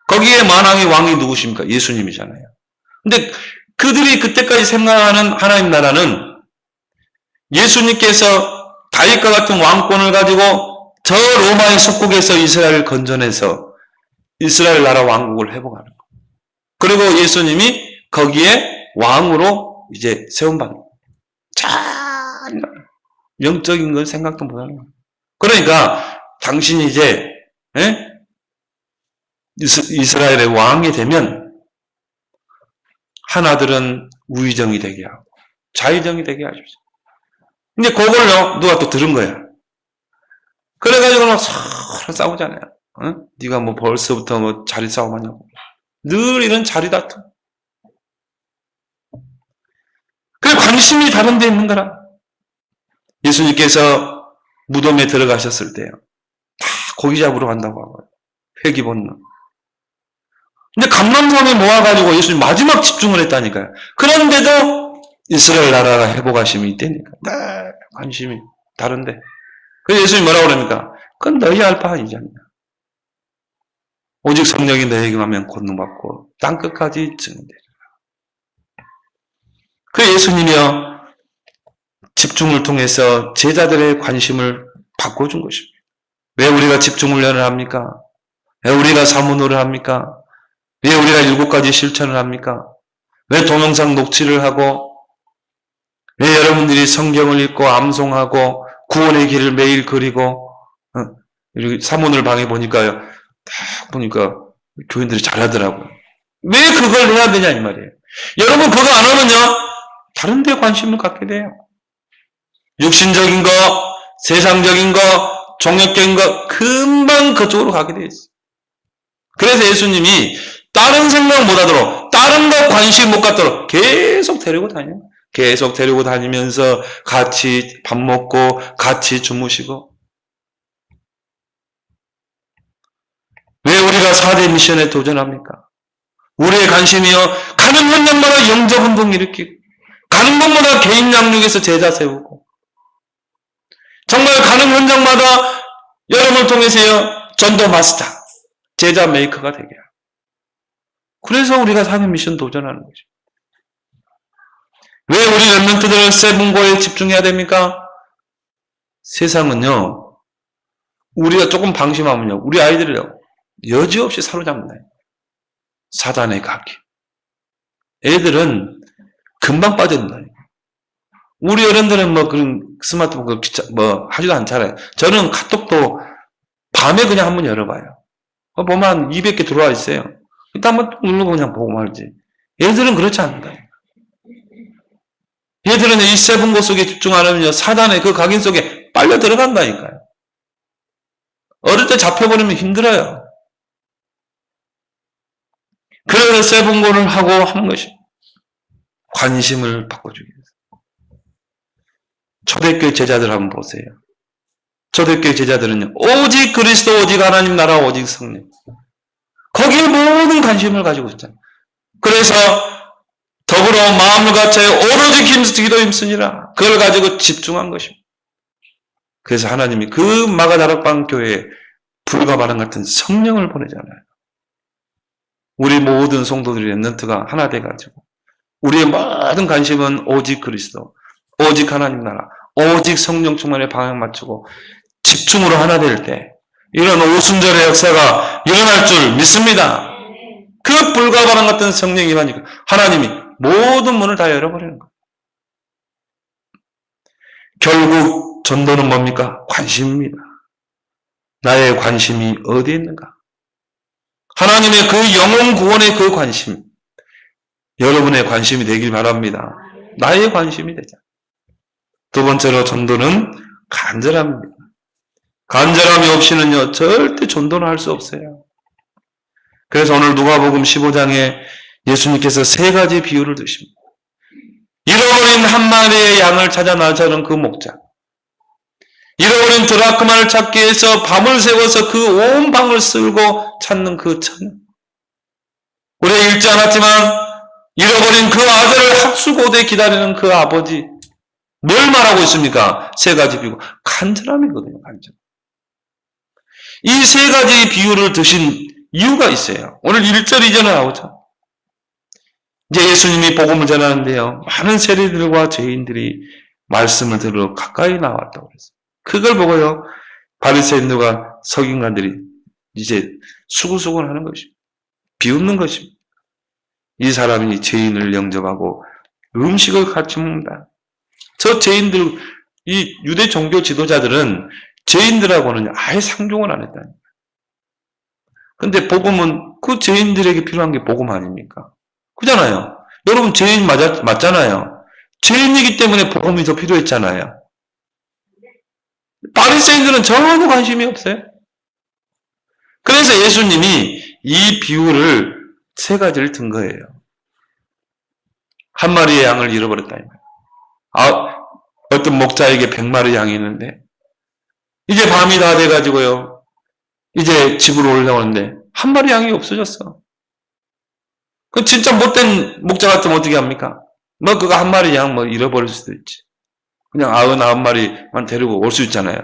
거기에 만왕의 왕이 누구십니까? 예수님이잖아요. 근데 그들이 그때까지 생각하는 하나님 나라는 예수님께서 다윗과 같은 왕권을 가지고 저 로마의 속국에서 이스라엘을 건져내서 이스라엘 나라 왕국을 회복하는 거. 그리고 예수님이 거기에 왕으로 이제 세움받는 거. 참 영적인 걸 생각도 못하는 거예요. 그러니까 당신이 이제 이스라엘의 왕이 되면 하나들은 우의정이 되게 하고 좌의정이 되게 하십시오. 근데 그걸요 누가 또 들은 거야. 그래가지고 막 서로 싸우잖아요. 네가 뭐 벌써부터 뭐 자리 싸움하냐고. 늘 이런 자리 다툼. 그 관심이 다른 데 있는 거라. 예수님께서 무덤에 들어가셨을 때요. 다 고기 잡으러 간다고 하고요. 회귀 본능. 근데 감람산에 모아가지고 예수님 마지막 집중을 했다니까요. 그런데도 이스라엘 나라가 회복하심이 있다니까. 네, 관심이 다른데. 그래서 예수님이 뭐라고 그럽니까? 그건 너희 알 바 아니지 않냐. 오직 성령이 너에게 하면 권능받고 땅끝까지 증인되리라. 그 예수님이요, 집중을 통해서 제자들의 관심을 바꿔준 것입니다. 왜 우리가 집중훈련을 합니까? 왜 우리가 사문호를 합니까? 왜 우리가 7가지 실천을 합니까? 왜 동영상 녹취를 하고, 왜 여러분들이 성경을 읽고 암송하고 구원의 길을 매일 그리고 여기 사문을 방에 보니까요, 딱 보니까 교인들이 잘하더라고요. 왜 그걸 해야 되냐 이 말이에요. 여러분 그거 안 하면요, 다른 데 관심을 갖게 돼요. 육신적인 거, 세상적인 거, 종교적인 거 금방 그쪽으로 가게 돼 있어요. 그래서 예수님이 다른 생각 못 하도록, 다른 거 관심 못 갖도록 계속 데리고 다녀요. 계속 데리고 다니면서 같이 밥 먹고 같이 주무시고. 왜 우리가 4대 미션에 도전합니까? 우리의 관심이요, 가는 현장마다 영접운동 일으키고, 가는 곳마다 개인 양육에서 제자 세우고, 정말 가는 현장마다 여러분을 통해서요, 전도 마스터, 제자 메이커가 되게 해요. 그래서 우리가 4대 미션 도전하는 거죠. 왜 우리 렘넌트들은 세븐고에 집중해야 됩니까? 세상은요, 우리가 조금 방심하면요, 우리 아이들을요, 여지없이 사로잡는다. 사단의 가기. 애들은 금방 빠져든다. 우리 어른들은 뭐 그런 스마트폰 하지도 않잖아요. 저는 카톡도 밤에 그냥 한번 열어봐요. 보면 한 200개 들어와 있어요. 일단 한번 누르고 그냥 보고 말지. 얘들은 그렇지 않는다. 얘들은 이 세븐고 속에 집중 안 하면요, 사단의 그 각인 속에 빨려 들어간다니까요. 어릴 때 잡혀버리면 힘들어요. 그래서 세븐고를 하고 하는 것입니다. 관심을 바꿔주기 위해서. 초대교회 제자들 한번 보세요. 초대교회 제자들은요, 오직 그리스도, 오직 하나님 나라, 오직 성령. 거기에 모든 관심을 가지고 있잖아요. 그래서 더불어 마음을 같이 오로지 기도 힘쓰니라. 그걸 가지고 집중한 것입니다. 그래서 하나님이 그 마가다락방 교회에 불과 바람 같은 성령을 보내잖아요. 우리 모든 성도들이 렘넌트가 하나 돼가지고 우리의 모든 관심은 오직 그리스도, 오직 하나님 나라, 오직 성령 충만에 방향 맞추고 집중으로 하나 될 때 이런 오순절의 역사가 일어날 줄 믿습니다. 그 불과 바람 같은 성령이 임하니까 하나님이 모든 문을 다 열어버리는 거예요. 결국 전도는 뭡니까? 관심입니다. 나의 관심이 어디에 있는가? 하나님의 그 영혼 구원의 그 관심, 여러분의 관심이 되길 바랍니다. 나의 관심이 되자. 두 번째로 전도는 간절함입니다. 간절함이 없이는요, 절대 전도는 할 수 없어요. 그래서 오늘 누가복음 15장에 예수님께서 3가지 비유를 드십니다. 잃어버린 한 마리의 양을 찾아 나서는 그 목자, 잃어버린 드라크마를 찾기 위해서 밤을 새워서 그 온 방을 쓸고 찾는 그 처녀, 우리가 읽지 않았지만 잃어버린 그 아들을 학수고대 기다리는 그 아버지, 뭘 말하고 있습니까? 3가지 비유. 간절함이거든요, 간절. 이 3가지 비유를 드신 이유가 있어요. 오늘 1절 2절에 나오죠. 이제 예수님이 복음을 전하는데요, 많은 세리들과 죄인들이 말씀을 들으러 가까이 나왔다고 그랬어요. 그걸 보고요, 바리새인들과 서기관들이 이제 수구수구를 하는 것입니다. 비웃는 것입니다. 이 사람이 죄인을 영접하고 음식을 같이 먹는다. 저 죄인들, 이 유대 종교 지도자들은 죄인들하고는 아예 상종을 안 했다니까. 근데 복음은 그 죄인들에게 필요한 게 복음 아닙니까? 그잖아요. 여러분 죄인 맞잖아요. 죄인이기 때문에 복음이 더 필요했잖아요. 바리새인들은 전혀 관심이 없어요. 그래서 예수님이 이 비유를 3가지를 든 거예요. 한 마리의 양을 잃어버렸다니까요. 어떤 목자에게 100마리 양이 있는데 이제 밤이 다 돼가지고요. 이제 집으로 올라오는데 한 마리 양이 없어졌어. 그 진짜 못된 목자 같으면 어떻게 합니까? 뭐 그거 한 마리 양 뭐 잃어버릴 수도 있지. 그냥 99마리만 데리고 올 수 있잖아요.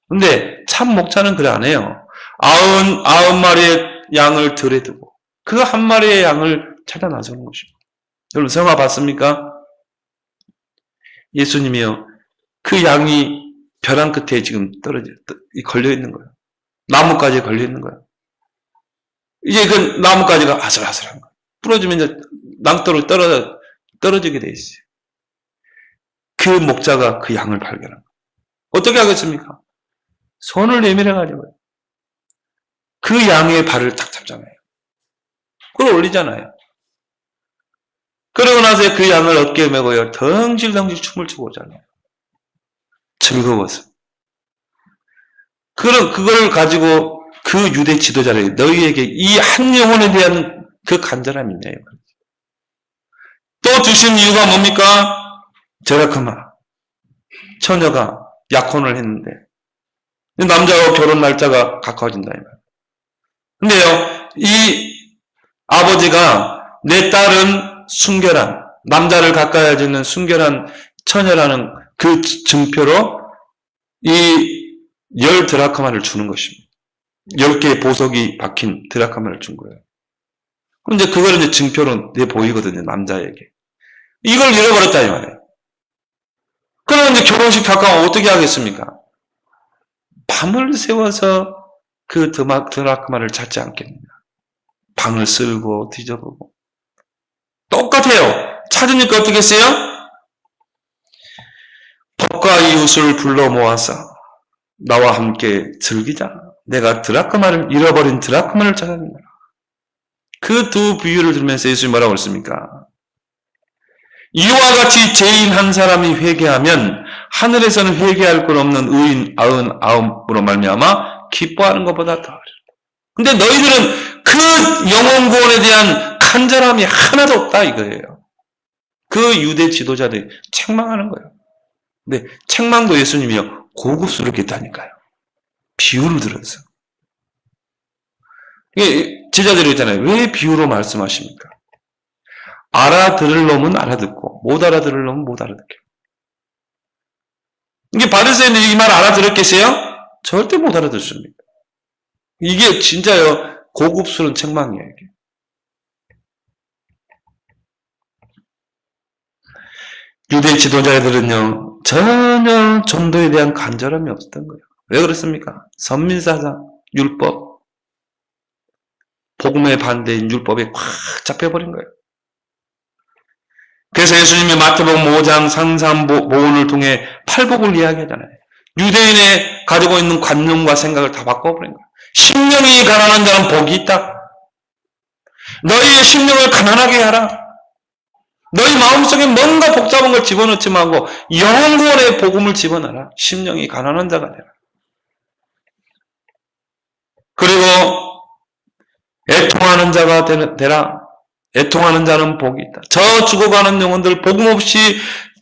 근데 참 목자는 그래 안 해요. 99마리의 양을 들에 두고 그 한 마리의 양을 찾아 나서는 것입니다. 여러분 성화 봤습니까? 예수님이요. 그 양이 벼랑 끝에 지금 걸려 있는 거예요. 나뭇가지에 걸려 있는 거예요. 이제 그 나뭇가지가 아슬아슬한 거예요. 부러지면 이제 낭떠로 떨어지게 돼 있어요. 그 목자가 그 양을 발견한 거예요. 어떻게 하겠습니까? 손을 내밀어가지고 그 양의 발을 탁 잡잖아요. 그걸 올리잖아요. 그러고 나서 그 양을 어깨에 메고요. 덩실덩실 춤을 추고 오잖아요. 즐거워서. 그걸 가지고 그 유대 지도자를 너희에게 이 한 영혼에 대한 그 간절함이 있네요. 또 주신 이유가 뭡니까? 저라크마. 처녀가 약혼을 했는데 남자와 결혼 날짜가 가까워진다 이 말. 근데요, 이 아버지가 내 딸은 순결한 남자를 가까이 하지는 순결한 처녀라는 그 증표로 이 10드라크마를 주는 것입니다. 10개의 보석이 박힌 드라크마를 준 거예요. 그럼 이제 그걸 이제 증표로 내 보이거든요, 남자에게. 이걸 잃어버렸다 이 말이에요. 그럼 이제 결혼식 가까우면 어떻게 하겠습니까? 밤을 새워서 그 드라크마를 찾지 않겠느냐. 방을 쓸고 뒤져보고. 똑같아요. 찾으니까 어떻게 했어요? 법과 이웃을 불러 모아서 나와 함께 즐기자. 내가 잃어버린 드라크마를 찾았느냐. 그 두 비유를 들으면서 예수님이 뭐라고 했습니까? 이와 같이 죄인 한 사람이 회개하면 하늘에서는 회개할 것 없는 의인 99으로 말미암아 기뻐하는 것보다 더하리라. 근데 너희들은 그 영혼 구원에 대한 간절함이 하나도 없다 이거예요. 그 유대 지도자들이 책망하는 거예요. 근데 책망도 예수님이요 고급스럽게 했다니까요. 비유를 들어서. 제자들이 있잖아요. 왜 비유로 말씀하십니까? 알아들을 놈은 알아듣고 못 알아들을 놈은 못 알아듣게. 이게 바리새인들이 이 말 알아들었겠어요? 절대 못 알아듣습니다. 이게 진짜요 고급스러운 책망이에요. 이게. 유대 지도자들은요 전혀 전도에 대한 간절함이 없었던 거예요. 왜 그렇습니까? 선민사상, 율법, 복음의 반대인 율법에 꽉 잡혀버린 거예요. 그래서 예수님이 마태복음 5장 상상모훈을 통해 팔복을 이야기하잖아요. 유대인의 가지고 있는 관념과 생각을 다 바꿔버린 거예요. 심령이 가난한 자는 복이 있다. 너희의 심령을 가난하게 하라. 너희 마음속에 뭔가 복잡한 걸 집어넣지 말고 영원구원의 복음을 집어넣어라. 심령이 가난한 자가 되라. 그리고 애통하는 자가 되라. 애통하는 자는 복이 있다. 저 죽어가는 영혼들, 복음 없이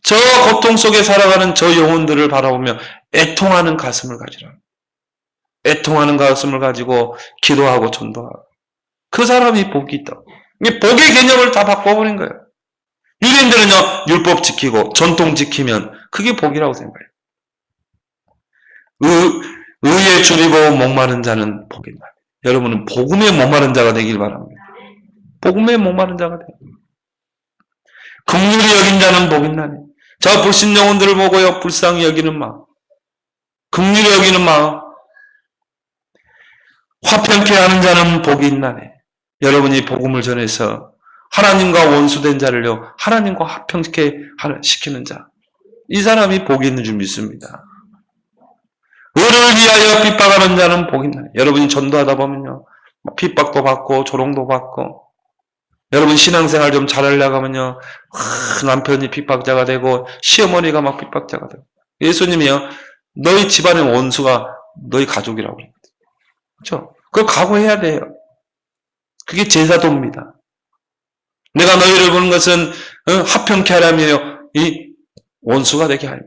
저 고통 속에 살아가는 저 영혼들을 바라보며 애통하는 가슴을 가지라. 애통하는 가슴을 가지고 기도하고 전도하고. 그 사람이 복이 있다. 복의 개념을 다 바꿔버린 거예요. 유대인들은요, 율법 지키고 전통 지키면 그게 복이라고 생각해요. 의에 줄이고 목마른 자는 복이 있다. 여러분은 복음에 목마른 자가 되길 바랍니다. 복음에 목마른 자가 되길 바랍니다. 긍휼히 여긴 자는 복이 있나니. 저 불신 영혼들을 보고요, 불쌍히 여기는 마음. 긍휼히 여기는 마음. 화평케 하는 자는 복이 있나니. 여러분이 복음을 전해서 하나님과 원수된 자를요, 하나님과 화평케 시키는 자. 이 사람이 복이 있는 줄 믿습니다. 의를 위하여 핍박하는 자는 복이 있나니. 여러분이 전도하다 보면요, 핍박도 받고 조롱도 받고, 여러분 신앙생활 좀 잘하려고 하면요, 남편이 핍박자가 되고 시어머니가 막 핍박자가 되고. 예수님이요, 너희 집안의 원수가 너희 가족이라고 그래요. 그렇죠? 그걸 각오해야 돼요. 그게 제사도입니다. 내가 너희를 보는 것은 화평케 하라며요. 이 원수가 되게 하며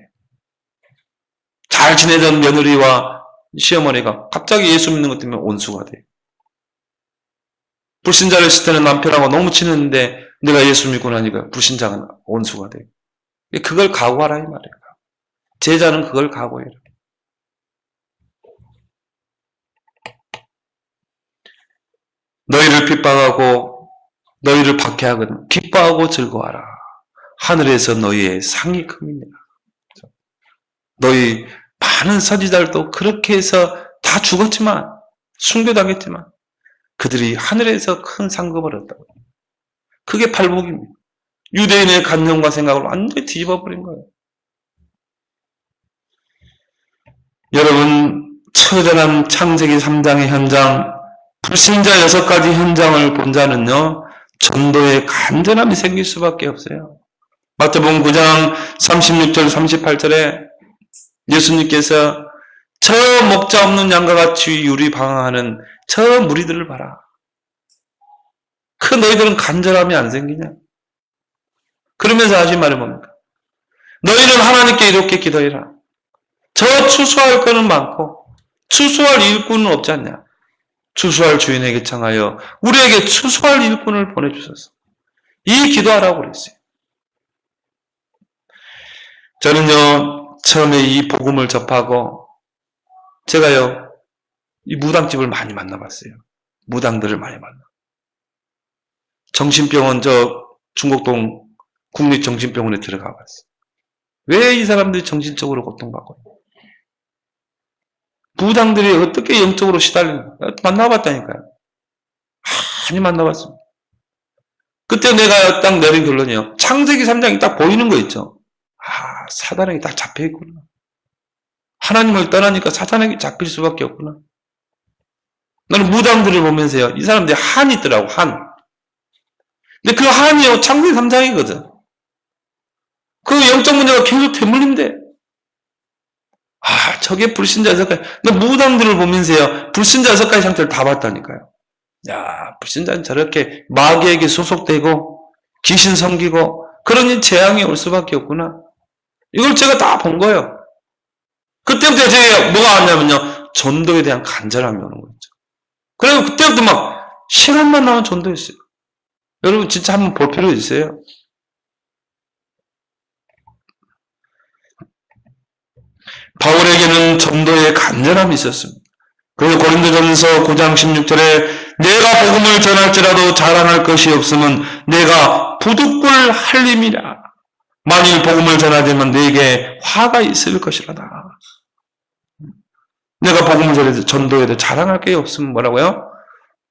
잘 지내던 며느리와 시어머니가 갑자기 예수 믿는 것 때문에 원수가 돼. 불신자를 했을 때는 남편하고 너무 친했는데 내가 예수 믿고 나니까 불신자가 원수가 돼. 그걸 각오하라 이 말이에요. 제자는 그걸 각오해라. 너희를 핍박하고 너희를 박해하거든 기뻐하고 즐거워하라. 하늘에서 너희의 상이 큽니다. 너희 많은 선지자들도 그렇게 해서 다 죽었지만 순교당했지만 그들이 하늘에서 큰 상급을 얻었다고. 그게 팔복입니다. 유대인의 관념과 생각을 완전히 뒤집어버린 거예요. 여러분 처절한 창세기 3장의 현장, 불신자 6가지 현장을 본 자는요 전도에 간절함이 생길 수밖에 없어요. 마태복음 9장 36절 38절에 예수님께서 저 목자 없는 양과 같이 유리방황하는 저 무리들을 봐라. 그 너희들은 간절함이 안 생기냐? 그러면서 하신 말이 뭡니까? 너희는 하나님께 이렇게 기도해라. 저 추수할 거는 많고 추수할 일꾼은 없지 않냐? 추수할 주인에게 청하여 우리에게 추수할 일꾼을 보내주소서. 이 기도하라고 그랬어요. 저는요 처음에 이 복음을 접하고 제가요 이 무당집을 많이 만나봤어요. 무당들을 많이 만나. 정신병원 저 중곡동 국립정신병원에 들어가 봤어요. 왜 이 사람들이 정신적으로 고통받고 무당들이 어떻게 영적으로 시달리는가 만나봤다니까요. 많이 만나봤습니다. 그때 내가 딱 내린 결론이요. 창세기 3장이 딱 보이는 거 있죠. 사단에게 딱 잡혀있구나. 하나님을 떠나니까 사단에게 잡힐 수밖에 없구나. 나는 무당들을 보면서요. 이 사람들이 한이 있더라고. 한. 근데 그 한이요. 창세기 3장이거든. 그 영적 문제가 계속 되물린대. 저게 불신자 6가지. 근데 무당들을 보면서요. 불신자 6가지 상태를 다 봤다니까요. 야, 불신자는 저렇게 마귀에게 소속되고 귀신 섬기고 그러니 재앙이 올 수밖에 없구나. 이걸 제가 다 본 거예요. 그때부터 제가 뭐가 왔냐면요. 전도에 대한 간절함이 오는 거죠. 그리고 그때부터 막 시간만 나면 전도했어요. 여러분 진짜 한번 볼 필요 있어요. 바울에게는 전도에 간절함이 있었습니다. 그래서 고린도전서 9장 16절에 내가 복음을 전할지라도 자랑할 것이 없으면 내가 부득불 할림이라. 만일 복음을 전하자면 내게 화가 있을 것이라다. 내가 복음을 전해서 전도에 대해 자랑할 게 없으면 뭐라고요?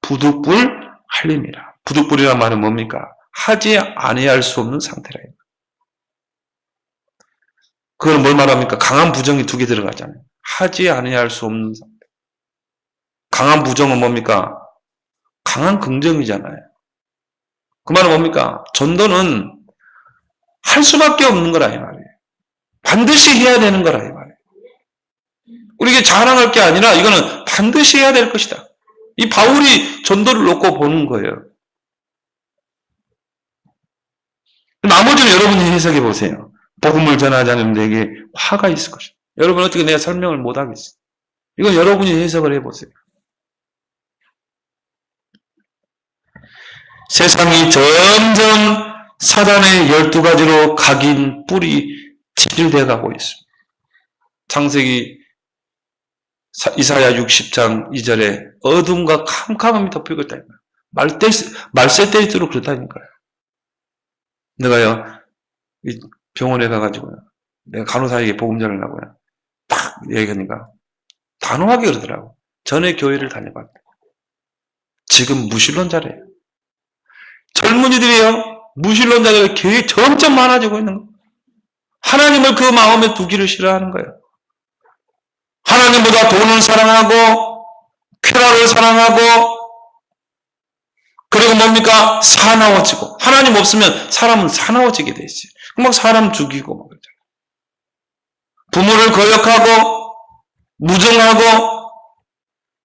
부득불 할림이라. 부득불이란 말은 뭡니까? 하지 아니할 수 없는 상태라. 그걸 뭘 말합니까? 강한 부정이 2개 들어가잖아요. 하지 아니할 수 없는 상태. 강한 부정은 뭡니까? 강한 긍정이잖아요. 그 말은 뭡니까? 전도는 할 수밖에 없는 거라 이 말이에요. 반드시 해야 되는 거라 이 말이에요. 우리에게 자랑할 게 아니라 이거는 반드시 해야 될 것이다. 이 바울이 전도를 놓고 보는 거예요. 나머지는 여러분이 해석해 보세요. 복음을 전하자면 내게 화가 있을 것이다. 여러분 어떻게 내가 설명을 못 하겠어요. 이건 여러분이 해석을 해보세요. 세상이 점점 사단의 12가지로 각인 뿔이 체질되어 가고 있습니다. 창세기 이사야 60장 2절에 어둠과 캄캄함이 덮이고 있다. 말세 때일수록 그렇다니까요. 내가요 병원에 가가지고요 내가 간호사에게 복음 전하려고요 딱 얘기하니까 단호하게 그러더라고. 전에 교회를 다녀봤다. 지금 무신론자래요. 젊은이들이요 무신론자들이 교회에 점점 많아지고 있는 거예요. 하나님을 그 마음에 두기를 싫어하는 거예요. 하나님보다 돈을 사랑하고 쾌락을 사랑하고 그리고 뭡니까? 사나워지고 하나님 없으면 사람은 사나워지게 돼 있어요. 막 사람 죽이고 막 그러잖아요. 부모를 거역하고 무정하고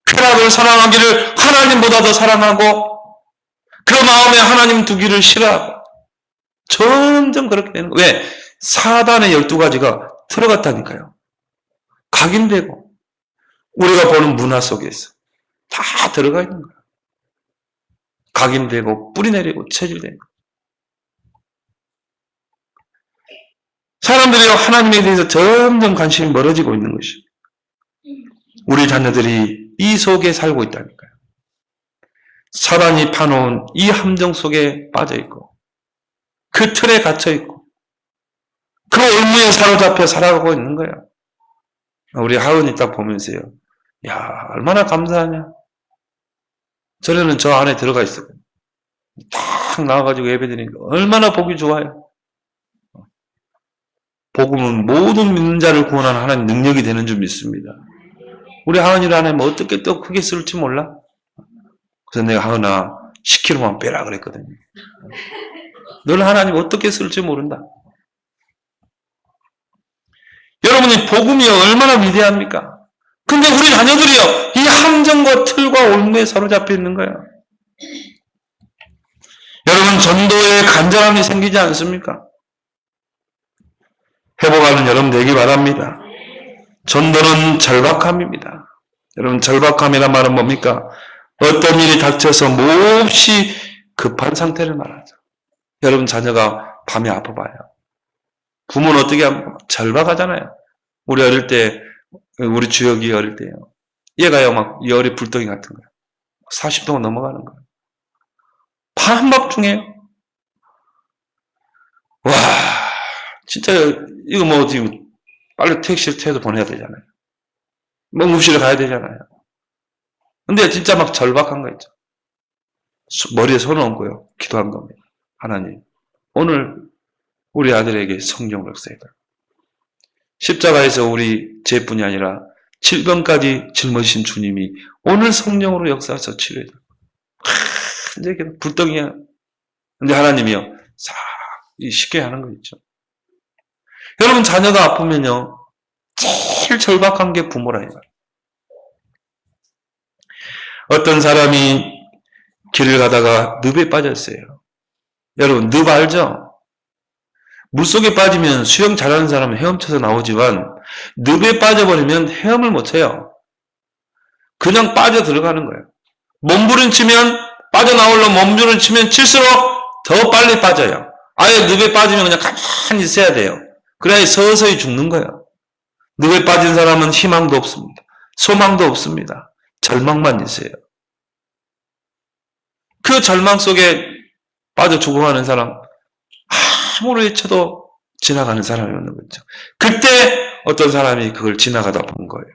쾌락을 사랑하기를 하나님보다 더 사랑하고 그 마음에 하나님 두기를 싫어하고 점점 그렇게 되는 거예요. 왜? 사단의 12가지가 들어갔다니까요. 각인되고 우리가 보는 문화 속에서 다 들어가 있는 거예요. 각인되고 뿌리내리고 체질되고 사람들이 하나님에 대해서 점점 관심이 멀어지고 있는 것이 우리 자녀들이 이 속에 살고 있다니까요. 사단이 파놓은 이 함정 속에 빠져있고 그 틀에 갇혀있고 그 올무에 사로잡혀 살아가고 있는 거예요. 우리 하은이 딱 보면서요. 야, 얼마나 감사하냐. 전에는 저 안에 들어가 있어요. 딱 나와가지고 예배드리니까 얼마나 보기 좋아요. 복음은 모든 믿는 자를 구원하는 하나님 능력이 되는 줄 믿습니다. 우리 하은이를 하나님 어떻게 또 크게 쓸지 몰라? 그래서 내가 하은아 10kg만 빼라 그랬거든요. 널 하나님 어떻게 쓸지 모른다. 여러분이 복음이 얼마나 위대합니까? 근데 우리 자녀들이요, 이 함정과 틀과 올무에 사로잡혀 있는 거예요. 여러분, 전도에 간절함이 생기지 않습니까? 회복하는 여러분 되기 바랍니다. 전도는 절박함입니다. 여러분, 절박함이란 말은 뭡니까? 어떤 일이 닥쳐서 몹시 급한 상태를 말하죠. 여러분, 자녀가 밤에 아파봐요. 부모는 어떻게 합니까? 절박하잖아요. 우리 어릴 때, 우리 주혁이 어릴 때요. 얘가요, 막 열이 불덩이 같은 거예요. 40도가 넘어가는 거예요. 한밤중에. 와, 진짜, 이거 뭐, 지금, 빨리 택시를 태워서 보내야 되잖아요. 뭐, 응급실에 가야 되잖아요. 근데 진짜 막 절박한 거 있죠. 머리에 손을 얹고요. 기도한 겁니다. 하나님, 오늘 우리 아들에게 성령을 써야다. 십자가에서 우리 제뿐이 아니라 7병까지 짊어지신 주님이 오늘 성령으로 역사해서 치료해다. 이제 불덩이야. 근데 하나님이요, 싹 쉽게 하는 거 있죠. 여러분, 자녀가 아프면요, 제일 절박한 게 부모라 이거예요. 어떤 사람이 길을 가다가 늪에 빠졌어요. 여러분, 늪 알죠? 물속에 빠지면 수영 잘하는 사람은 헤엄쳐서 나오지만 늪에 빠져버리면 헤엄을 못해요. 그냥 빠져 들어가는 거예요. 몸부림치면 빠져나오려면 몸부림치면 칠수록 더 빨리 빠져요. 아예 늪에 빠지면 그냥 가만히 있어야 돼요. 그래야 서서히 죽는 거예요. 늪에 빠진 사람은 희망도 없습니다. 소망도 없습니다. 절망만 있어요. 그 절망 속에 빠져 죽어가는 사람, 아무리 외쳐도 지나가는 사람이 없는 거죠. 그때 어떤 사람이 그걸 지나가다 본 거예요.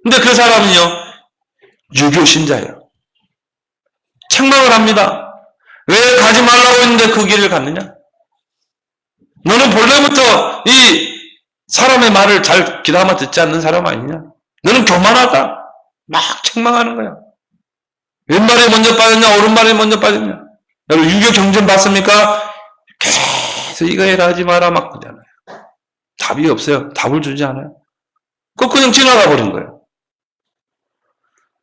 근데 그 사람은요, 유교 신자예요. 책망을 합니다. 왜 가지 말라고 했는데 그 길을 갔느냐? 너는 본래부터 이 사람의 말을 잘 귀담아 듣지 않는 사람 아니냐? 너는 교만하다. 막 책망하는 거야. 왼발에 먼저 빠졌냐, 오른발에 먼저 빠졌냐? 여러분, 유교 경전 봤습니까? 계속 이거 해라 하지 마라 막 그러잖아요. 답이 없어요. 답을 주지 않아요. 그냥 지나가 버린 거예요.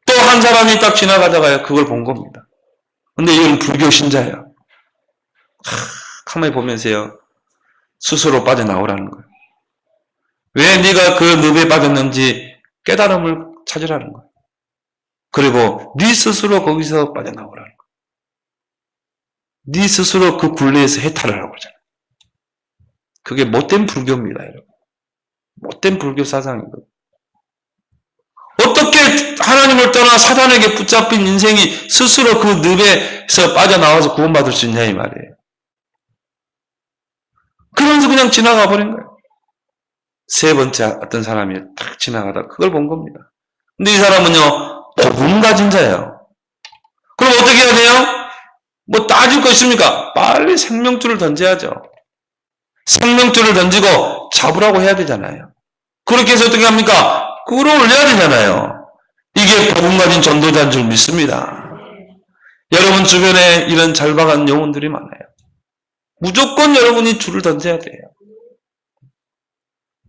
또 한 사람이 딱 지나가다가요, 그걸 본 겁니다. 근데 이건 불교 신자예요. 가만히 보면서요, 스스로 빠져나오라는 거예요. 왜 네가 그 늪에 빠졌는지 깨달음을 찾으라는 거예요. 그리고 네 스스로 거기서 빠져나오라는 거예요. 네 스스로 그 굴레에서 해탈을 하고 그러잖아요. 그게 못된 불교입니다, 여러분. 못된 불교 사상이거든요. 어떻게 하나님을 떠나 사단에게 붙잡힌 인생이 스스로 그 늪에서 빠져나와서 구원받을 수 있냐 이 말이에요. 그러면서 그냥 지나가 버린 거예요. 세 번째 어떤 사람이 탁 지나가다 그걸 본 겁니다. 근데 이 사람은요, 복음 가진 자예요. 그럼 어떻게 해야 돼요? 뭐 따질 거 있습니까? 빨리 생명줄을 던져야죠. 생명줄을 던지고 잡으라고 해야 되잖아요. 그렇게 해서 어떻게 합니까? 끌어올려야 되잖아요. 이게 복음 가진 전도자인 줄 믿습니다. 여러분 주변에 이런 절박한 영혼들이 많아요. 무조건 여러분이 줄을 던져야 돼요.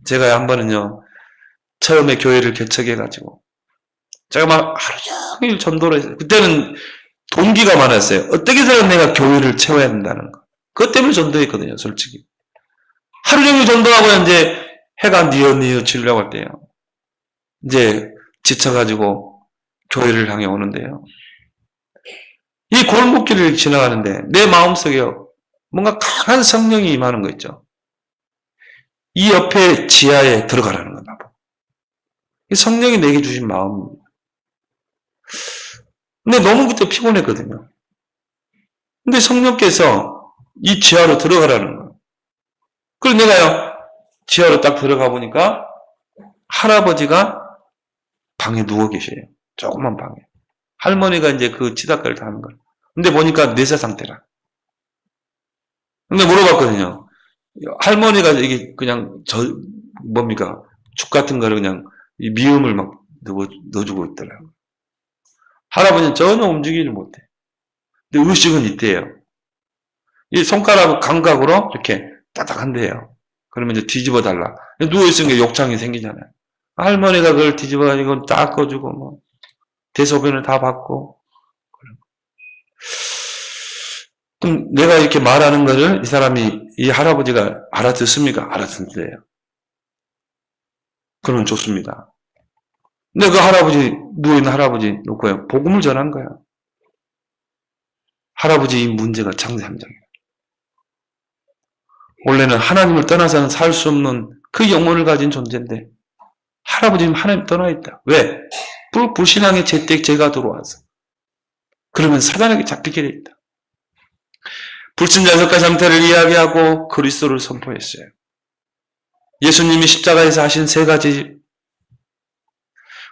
제가 한 번은요, 처음에 교회를 개척해가지고 제가 막 하루 종일 전도를 했어요. 그때는 동기가 많았어요. 어떻게 해서든 내가 교회를 채워야 된다는 거. 그것 때문에 전도했거든요, 솔직히. 하루 종일 전도하고 이제 해가 뉘어뉘어 지려고 할 때요. 이제 지쳐가지고 교회를 향해 오는데요. 이 골목길을 지나가는데 내 마음속에요. 뭔가 강한 성령이 임하는 거 있죠. 이 옆에 지하에 들어가라는 거다. 이 성령이 내게 주신 마음입니다. 근데 너무 그때 피곤했거든요. 근데 성령께서 이 지하로 들어가라는 거예요. 그래서 내가요, 지하로 딱 들어가 보니까 할아버지가 방에 누워 계셔요. 조그만 방에. 할머니가 이제 그 치닫가를 다 하는 거예요. 근데 보니까 뇌사 상태라. 근데 물어봤거든요. 할머니가 이게 그냥 뭡니까? 죽 같은 거를 그냥 미음을 막 넣어주고 있더라고요. 할아버지는 전혀 움직이지 못해. 근데 의식은 있대요. 이 손가락 감각으로 이렇게 딱딱한데요. 그러면 이제 뒤집어 달라. 누워있으니까 욕창이 생기잖아요. 할머니가 그걸 뒤집어가지고 닦아주고, 뭐, 대소변을 다 받고. 그럼 내가 이렇게 말하는 거를 이 사람이, 이 할아버지가 알아듣습니까? 알아듣는데요. 그러면 좋습니다. 근데 그 할아버지, 누워있는 할아버지 놓고요. 복음을 전한 거야. 할아버지 이 문제가 장세함정이에요. 원래는 하나님을 떠나서는 살 수 없는 그 영혼을 가진 존재인데 할아버지는 하나님 떠나 있다. 왜? 불신앙의 재가 들어와서. 그러면 사단에게 잡히게 돼 있다. 불신자석과 상태를 이야기하고 그리스도를 선포했어요. 예수님이 십자가에서 하신 세 가지.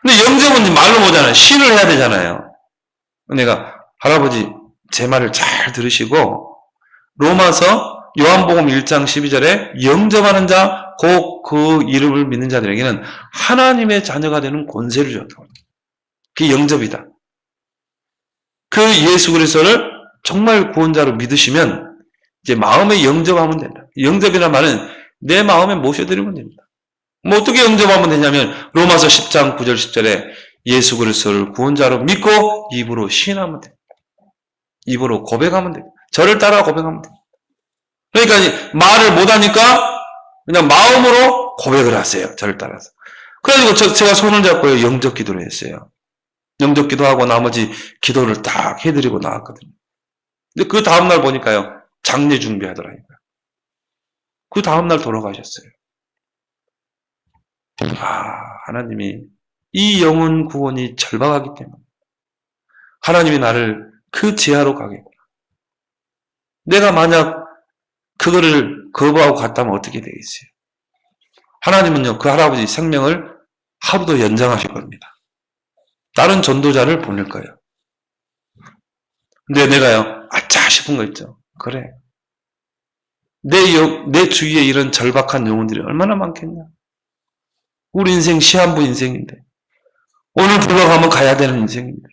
근데 영접은 말로 보잖아요. 신을 해야 되잖아요. 내가 할아버지 제 말을 잘 들으시고 로마서 요한복음 1장 12절에 영접하는 자, 곧 그 이름을 믿는 자들에게는 하나님의 자녀가 되는 권세를 줬다고 합니다. 그게 영접이다. 그 예수 그리스도를 정말 구원자로 믿으시면 이제 마음에 영접하면 된다. 영접이라는 말은 내 마음에 모셔드리면 됩니다. 뭐 어떻게 영접하면 되냐면 로마서 10장 9절 10절에 예수 그리스도를 구원자로 믿고 입으로 시인하면 됩니다. 입으로 고백하면 됩니다. 저를 따라 고백하면 됩니다. 그러니까 말을 못하니까 그냥 마음으로 고백을 하세요. 저를 따라서. 그래가지고 제가 손을 잡고 영접 기도를 했어요. 영접 기도하고 나머지 기도를 딱 해드리고 나왔거든요. 근데 그 다음날 보니까요. 장례 준비하더라니까요. 그 다음날 돌아가셨어요. 하나님이 이 영혼 구원이 절박하기 때문에 하나님이 나를 그 지하로 가겠구나. 내가 만약 그거를 거부하고 갔다면 어떻게 되겠어요? 하나님은요, 그 할아버지 생명을 하루도 연장하실 겁니다. 다른 전도자를 보낼 거예요. 근데 내가요, 아차 싶은 거 있죠. 그래. 내 주위에 이런 절박한 영혼들이 얼마나 많겠냐. 우리 인생 시한부 인생인데. 오늘 불러가면 가야 되는 인생인데.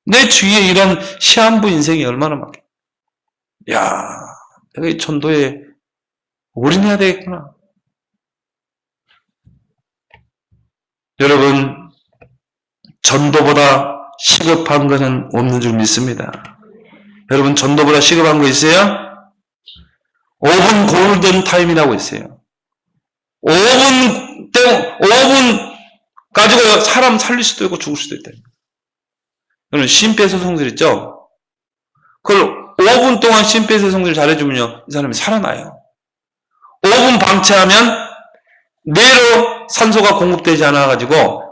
내 주위에 이런 시한부 인생이 얼마나 많겠냐. 야, 내가 이 전도에 올인해야 되겠구나. 여러분, 전도보다 시급한 것은 없는 줄 믿습니다. 여러분, 전도보다 시급한 거 있어요? 5분 골든 타임이라고 있어요. 5분 가지고 사람 살릴 수도 있고 죽을 수도 있다. 여러분, 심폐소생술 있죠? 그걸 5분 동안 심폐소생술 잘해주면요, 이 사람이 살아나요. 5분 방치하면 뇌로 산소가 공급되지 않아가지고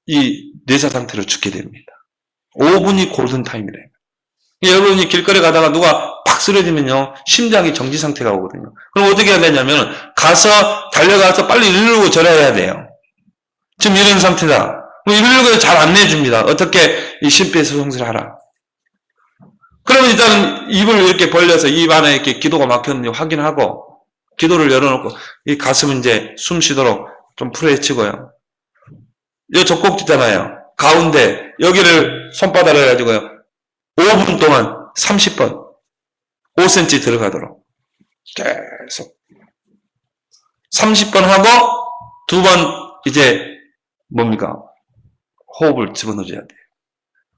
이 뇌사 상태로 죽게 됩니다. 5분이 골든타임이래요. 여러분이 길거리 가다가 누가 팍 쓰러지면요, 심장이 정지 상태가 오거든요. 그럼 어떻게 해야 되냐면 가서 달려가서 빨리 119 전화해야 돼요. 지금 이런 상태다. 119에 잘 안내해줍니다. 어떻게 이 심폐소생술을 하라. 그러면 일단 입을 이렇게 벌려서 입 안에 이렇게 기도가 막혔는지 확인하고 기도를 열어놓고 이 가슴은 이제 숨 쉬도록 좀 풀어헤치고요. 이 젖꼭지잖아요. 가운데 여기를 손바닥을 해가지고요. 5분 동안 30번 5cm 들어가도록 계속 30번 하고 2번 이제 뭡니까? 호흡을 집어넣어줘야 돼요.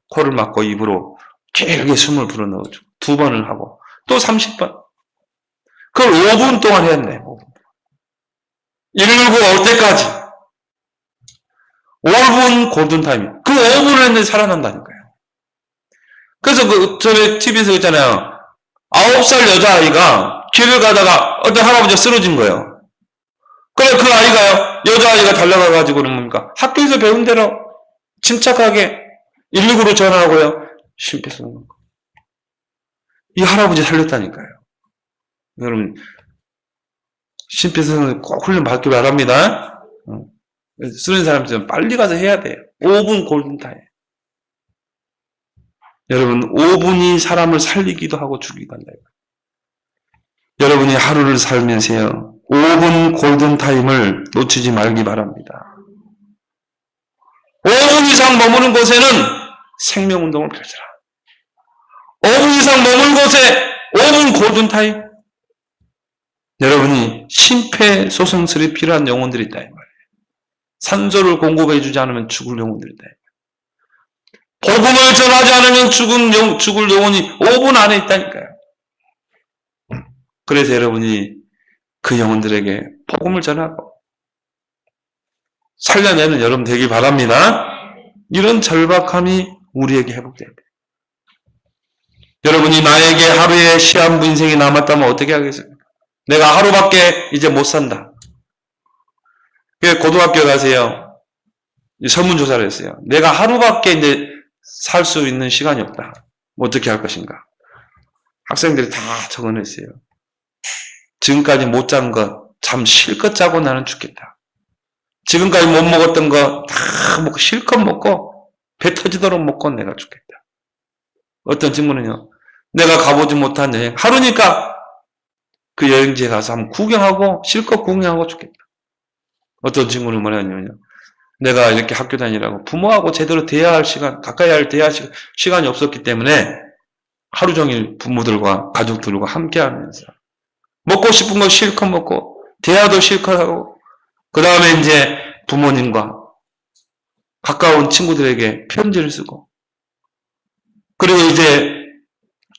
코를 막고 입으로 길게 숨을 불어넣어주고 2번을 하고 또 30번. 그걸 5분 동안 해야 돼요. 119 올 때까지 5분 골든타임. 그 5분을 했는데 살아난다니까요. 그래서 전에 TV에서 있잖아요. 9살 여자아이가 길을 가다가 어떤 할아버지가 쓰러진 거예요. 그래, 그 아이가요, 여자아이가 달려가가지고는 뭡니까? 학교에서 배운 대로 침착하게 119로 전화하고요. 심폐소생술. 이 할아버지 살렸다니까요. 여러분, 심폐소생술 꼭 훈련 받기 바랍니다. 쓰는 사람들은 빨리 가서 해야 돼요. 5분 골든타임. 여러분, 5분이 사람을 살리기도 하고 죽이기도 한다. 여러분이 하루를 살면서요, 5분 골든타임을 놓치지 말기 바랍니다. 5분 이상 머무는 곳에는 생명운동을 펼쳐라. 5분 이상 머무는 곳에 5분 골든타임. 여러분이 심폐소생술이 필요한 영혼들이 있다, 이 말이에요. 산소를 공급해주지 않으면 죽을 영혼들이 있다. 복음을 전하지 않으면 죽을 영혼이 5분 안에 있다니까요. 그래서 여러분이 그 영혼들에게 복음을 전하고 살려내는 여러분 되길 바랍니다. 이런 절박함이 우리에게 회복돼야 돼요. 여러분이 나에게 하루의 시한부 인생이 남았다면 어떻게 하겠습니까? 내가 하루밖에 이제 못 산다. 고등학교 가세요. 설문조사를 했어요. 내가 하루밖에 이제 살 수 있는 시간이 없다. 어떻게 할 것인가? 학생들이 다 적어냈어요. 지금까지 못 잔 거, 잠 실컷 자고 나는 죽겠다. 지금까지 못 먹었던 거 다 먹고 실컷 먹고 배 터지도록 먹고 내가 죽겠다. 어떤 친구는요, 내가 가보지 못한 여행, 하루니까 그 여행지에 가서 한번 구경하고 실컷 구경하고 죽겠다. 어떤 친구는 뭐냐면요, 내가 이렇게 학교 다니라고 부모하고 제대로 대화할 시간, 가까이 할 대화 시간이 없었기 때문에 하루 종일 부모들과 가족들과 함께 하면서 먹고 싶은 거 실컷 먹고 대화도 실컷 하고 그 다음에 이제 부모님과 가까운 친구들에게 편지를 쓰고 그리고 이제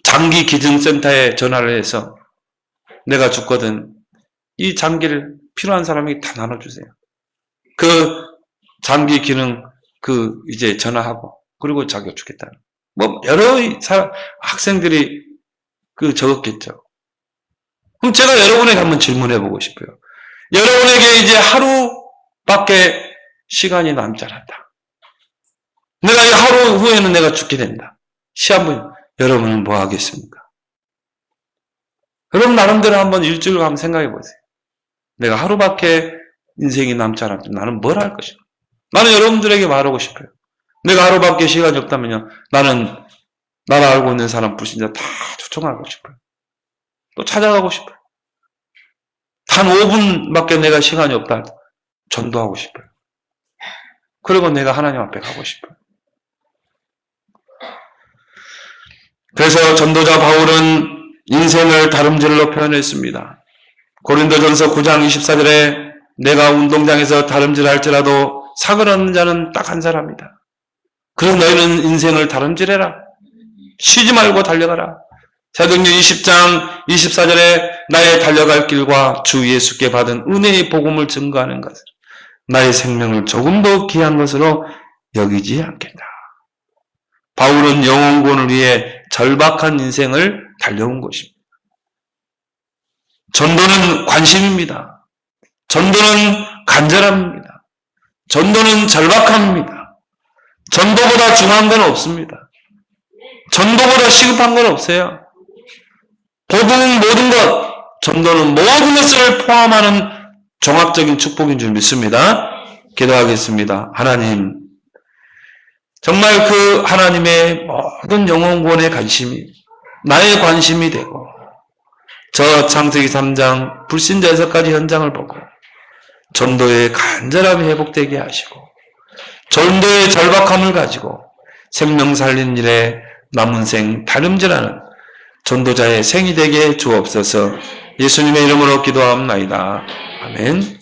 장기 기증센터에 전화를 해서 내가 죽거든 이 장기를 필요한 사람에게 다 나눠주세요. 그 장기 기능 이제 전화하고 그리고 자기가 죽겠다는 뭐 여러 학생들이 적었겠죠. 그럼 제가 여러분에게 한번 질문해보고 싶어요. 여러분에게 이제 하루밖에 시간이 남지 않았다. 내가 이 하루 후에는 내가 죽게 된다. 시한부 여러분은 뭐 하겠습니까? 여러분 나름대로 한번 일주일 한번 생각해 보세요. 내가 하루밖에 인생이 남지 않았다. 나는 뭘 할 것인가? 나는 여러분들에게 말하고 싶어요. 내가 하루밖에 시간이 없다면요. 나는 나를 알고 있는 사람 불신자 다 초청하고 싶어요. 또 찾아가고 싶어요. 단 5분밖에 내가 시간이 없다. 전도하고 싶어요. 그리고 내가 하나님 앞에 가고 싶어요. 그래서 전도자 바울은 인생을 다름질로 표현했습니다. 고린도전서 9장 24절에 내가 운동장에서 다름질할지라도 상을 얻는 자는 딱 한 사람이다. 그래서 너희는 인생을 다름질해라. 쉬지 말고 달려가라. 사도행전 20장 24절에 나의 달려갈 길과 주 예수께 받은 은혜의 복음을 증거하는 것을 나의 생명을 조금 더 귀한 것으로 여기지 않겠다. 바울은 영혼권을 위해 절박한 인생을 달려온 것입니다. 전도는 관심입니다. 전도는 간절함입니다. 전도는 절박함입니다. 전도보다 중요한 건 없습니다. 전도보다 시급한 건 없어요. 복음은 모든 것, 전도는 모든 것을 포함하는 종합적인 축복인 줄 믿습니다. 기도하겠습니다. 하나님, 정말 그 하나님의 모든 영혼권의 관심이 나의 관심이 되고 저 창세기 3장 불신자 6가지 현장을 보고 전도의 간절함이 회복되게 하시고 전도의 절박함을 가지고 생명 살린 일에 남은 생 다름질하는 전도자의 생이 되게 주옵소서. 예수님의 이름으로 기도하옵나이다. 아멘.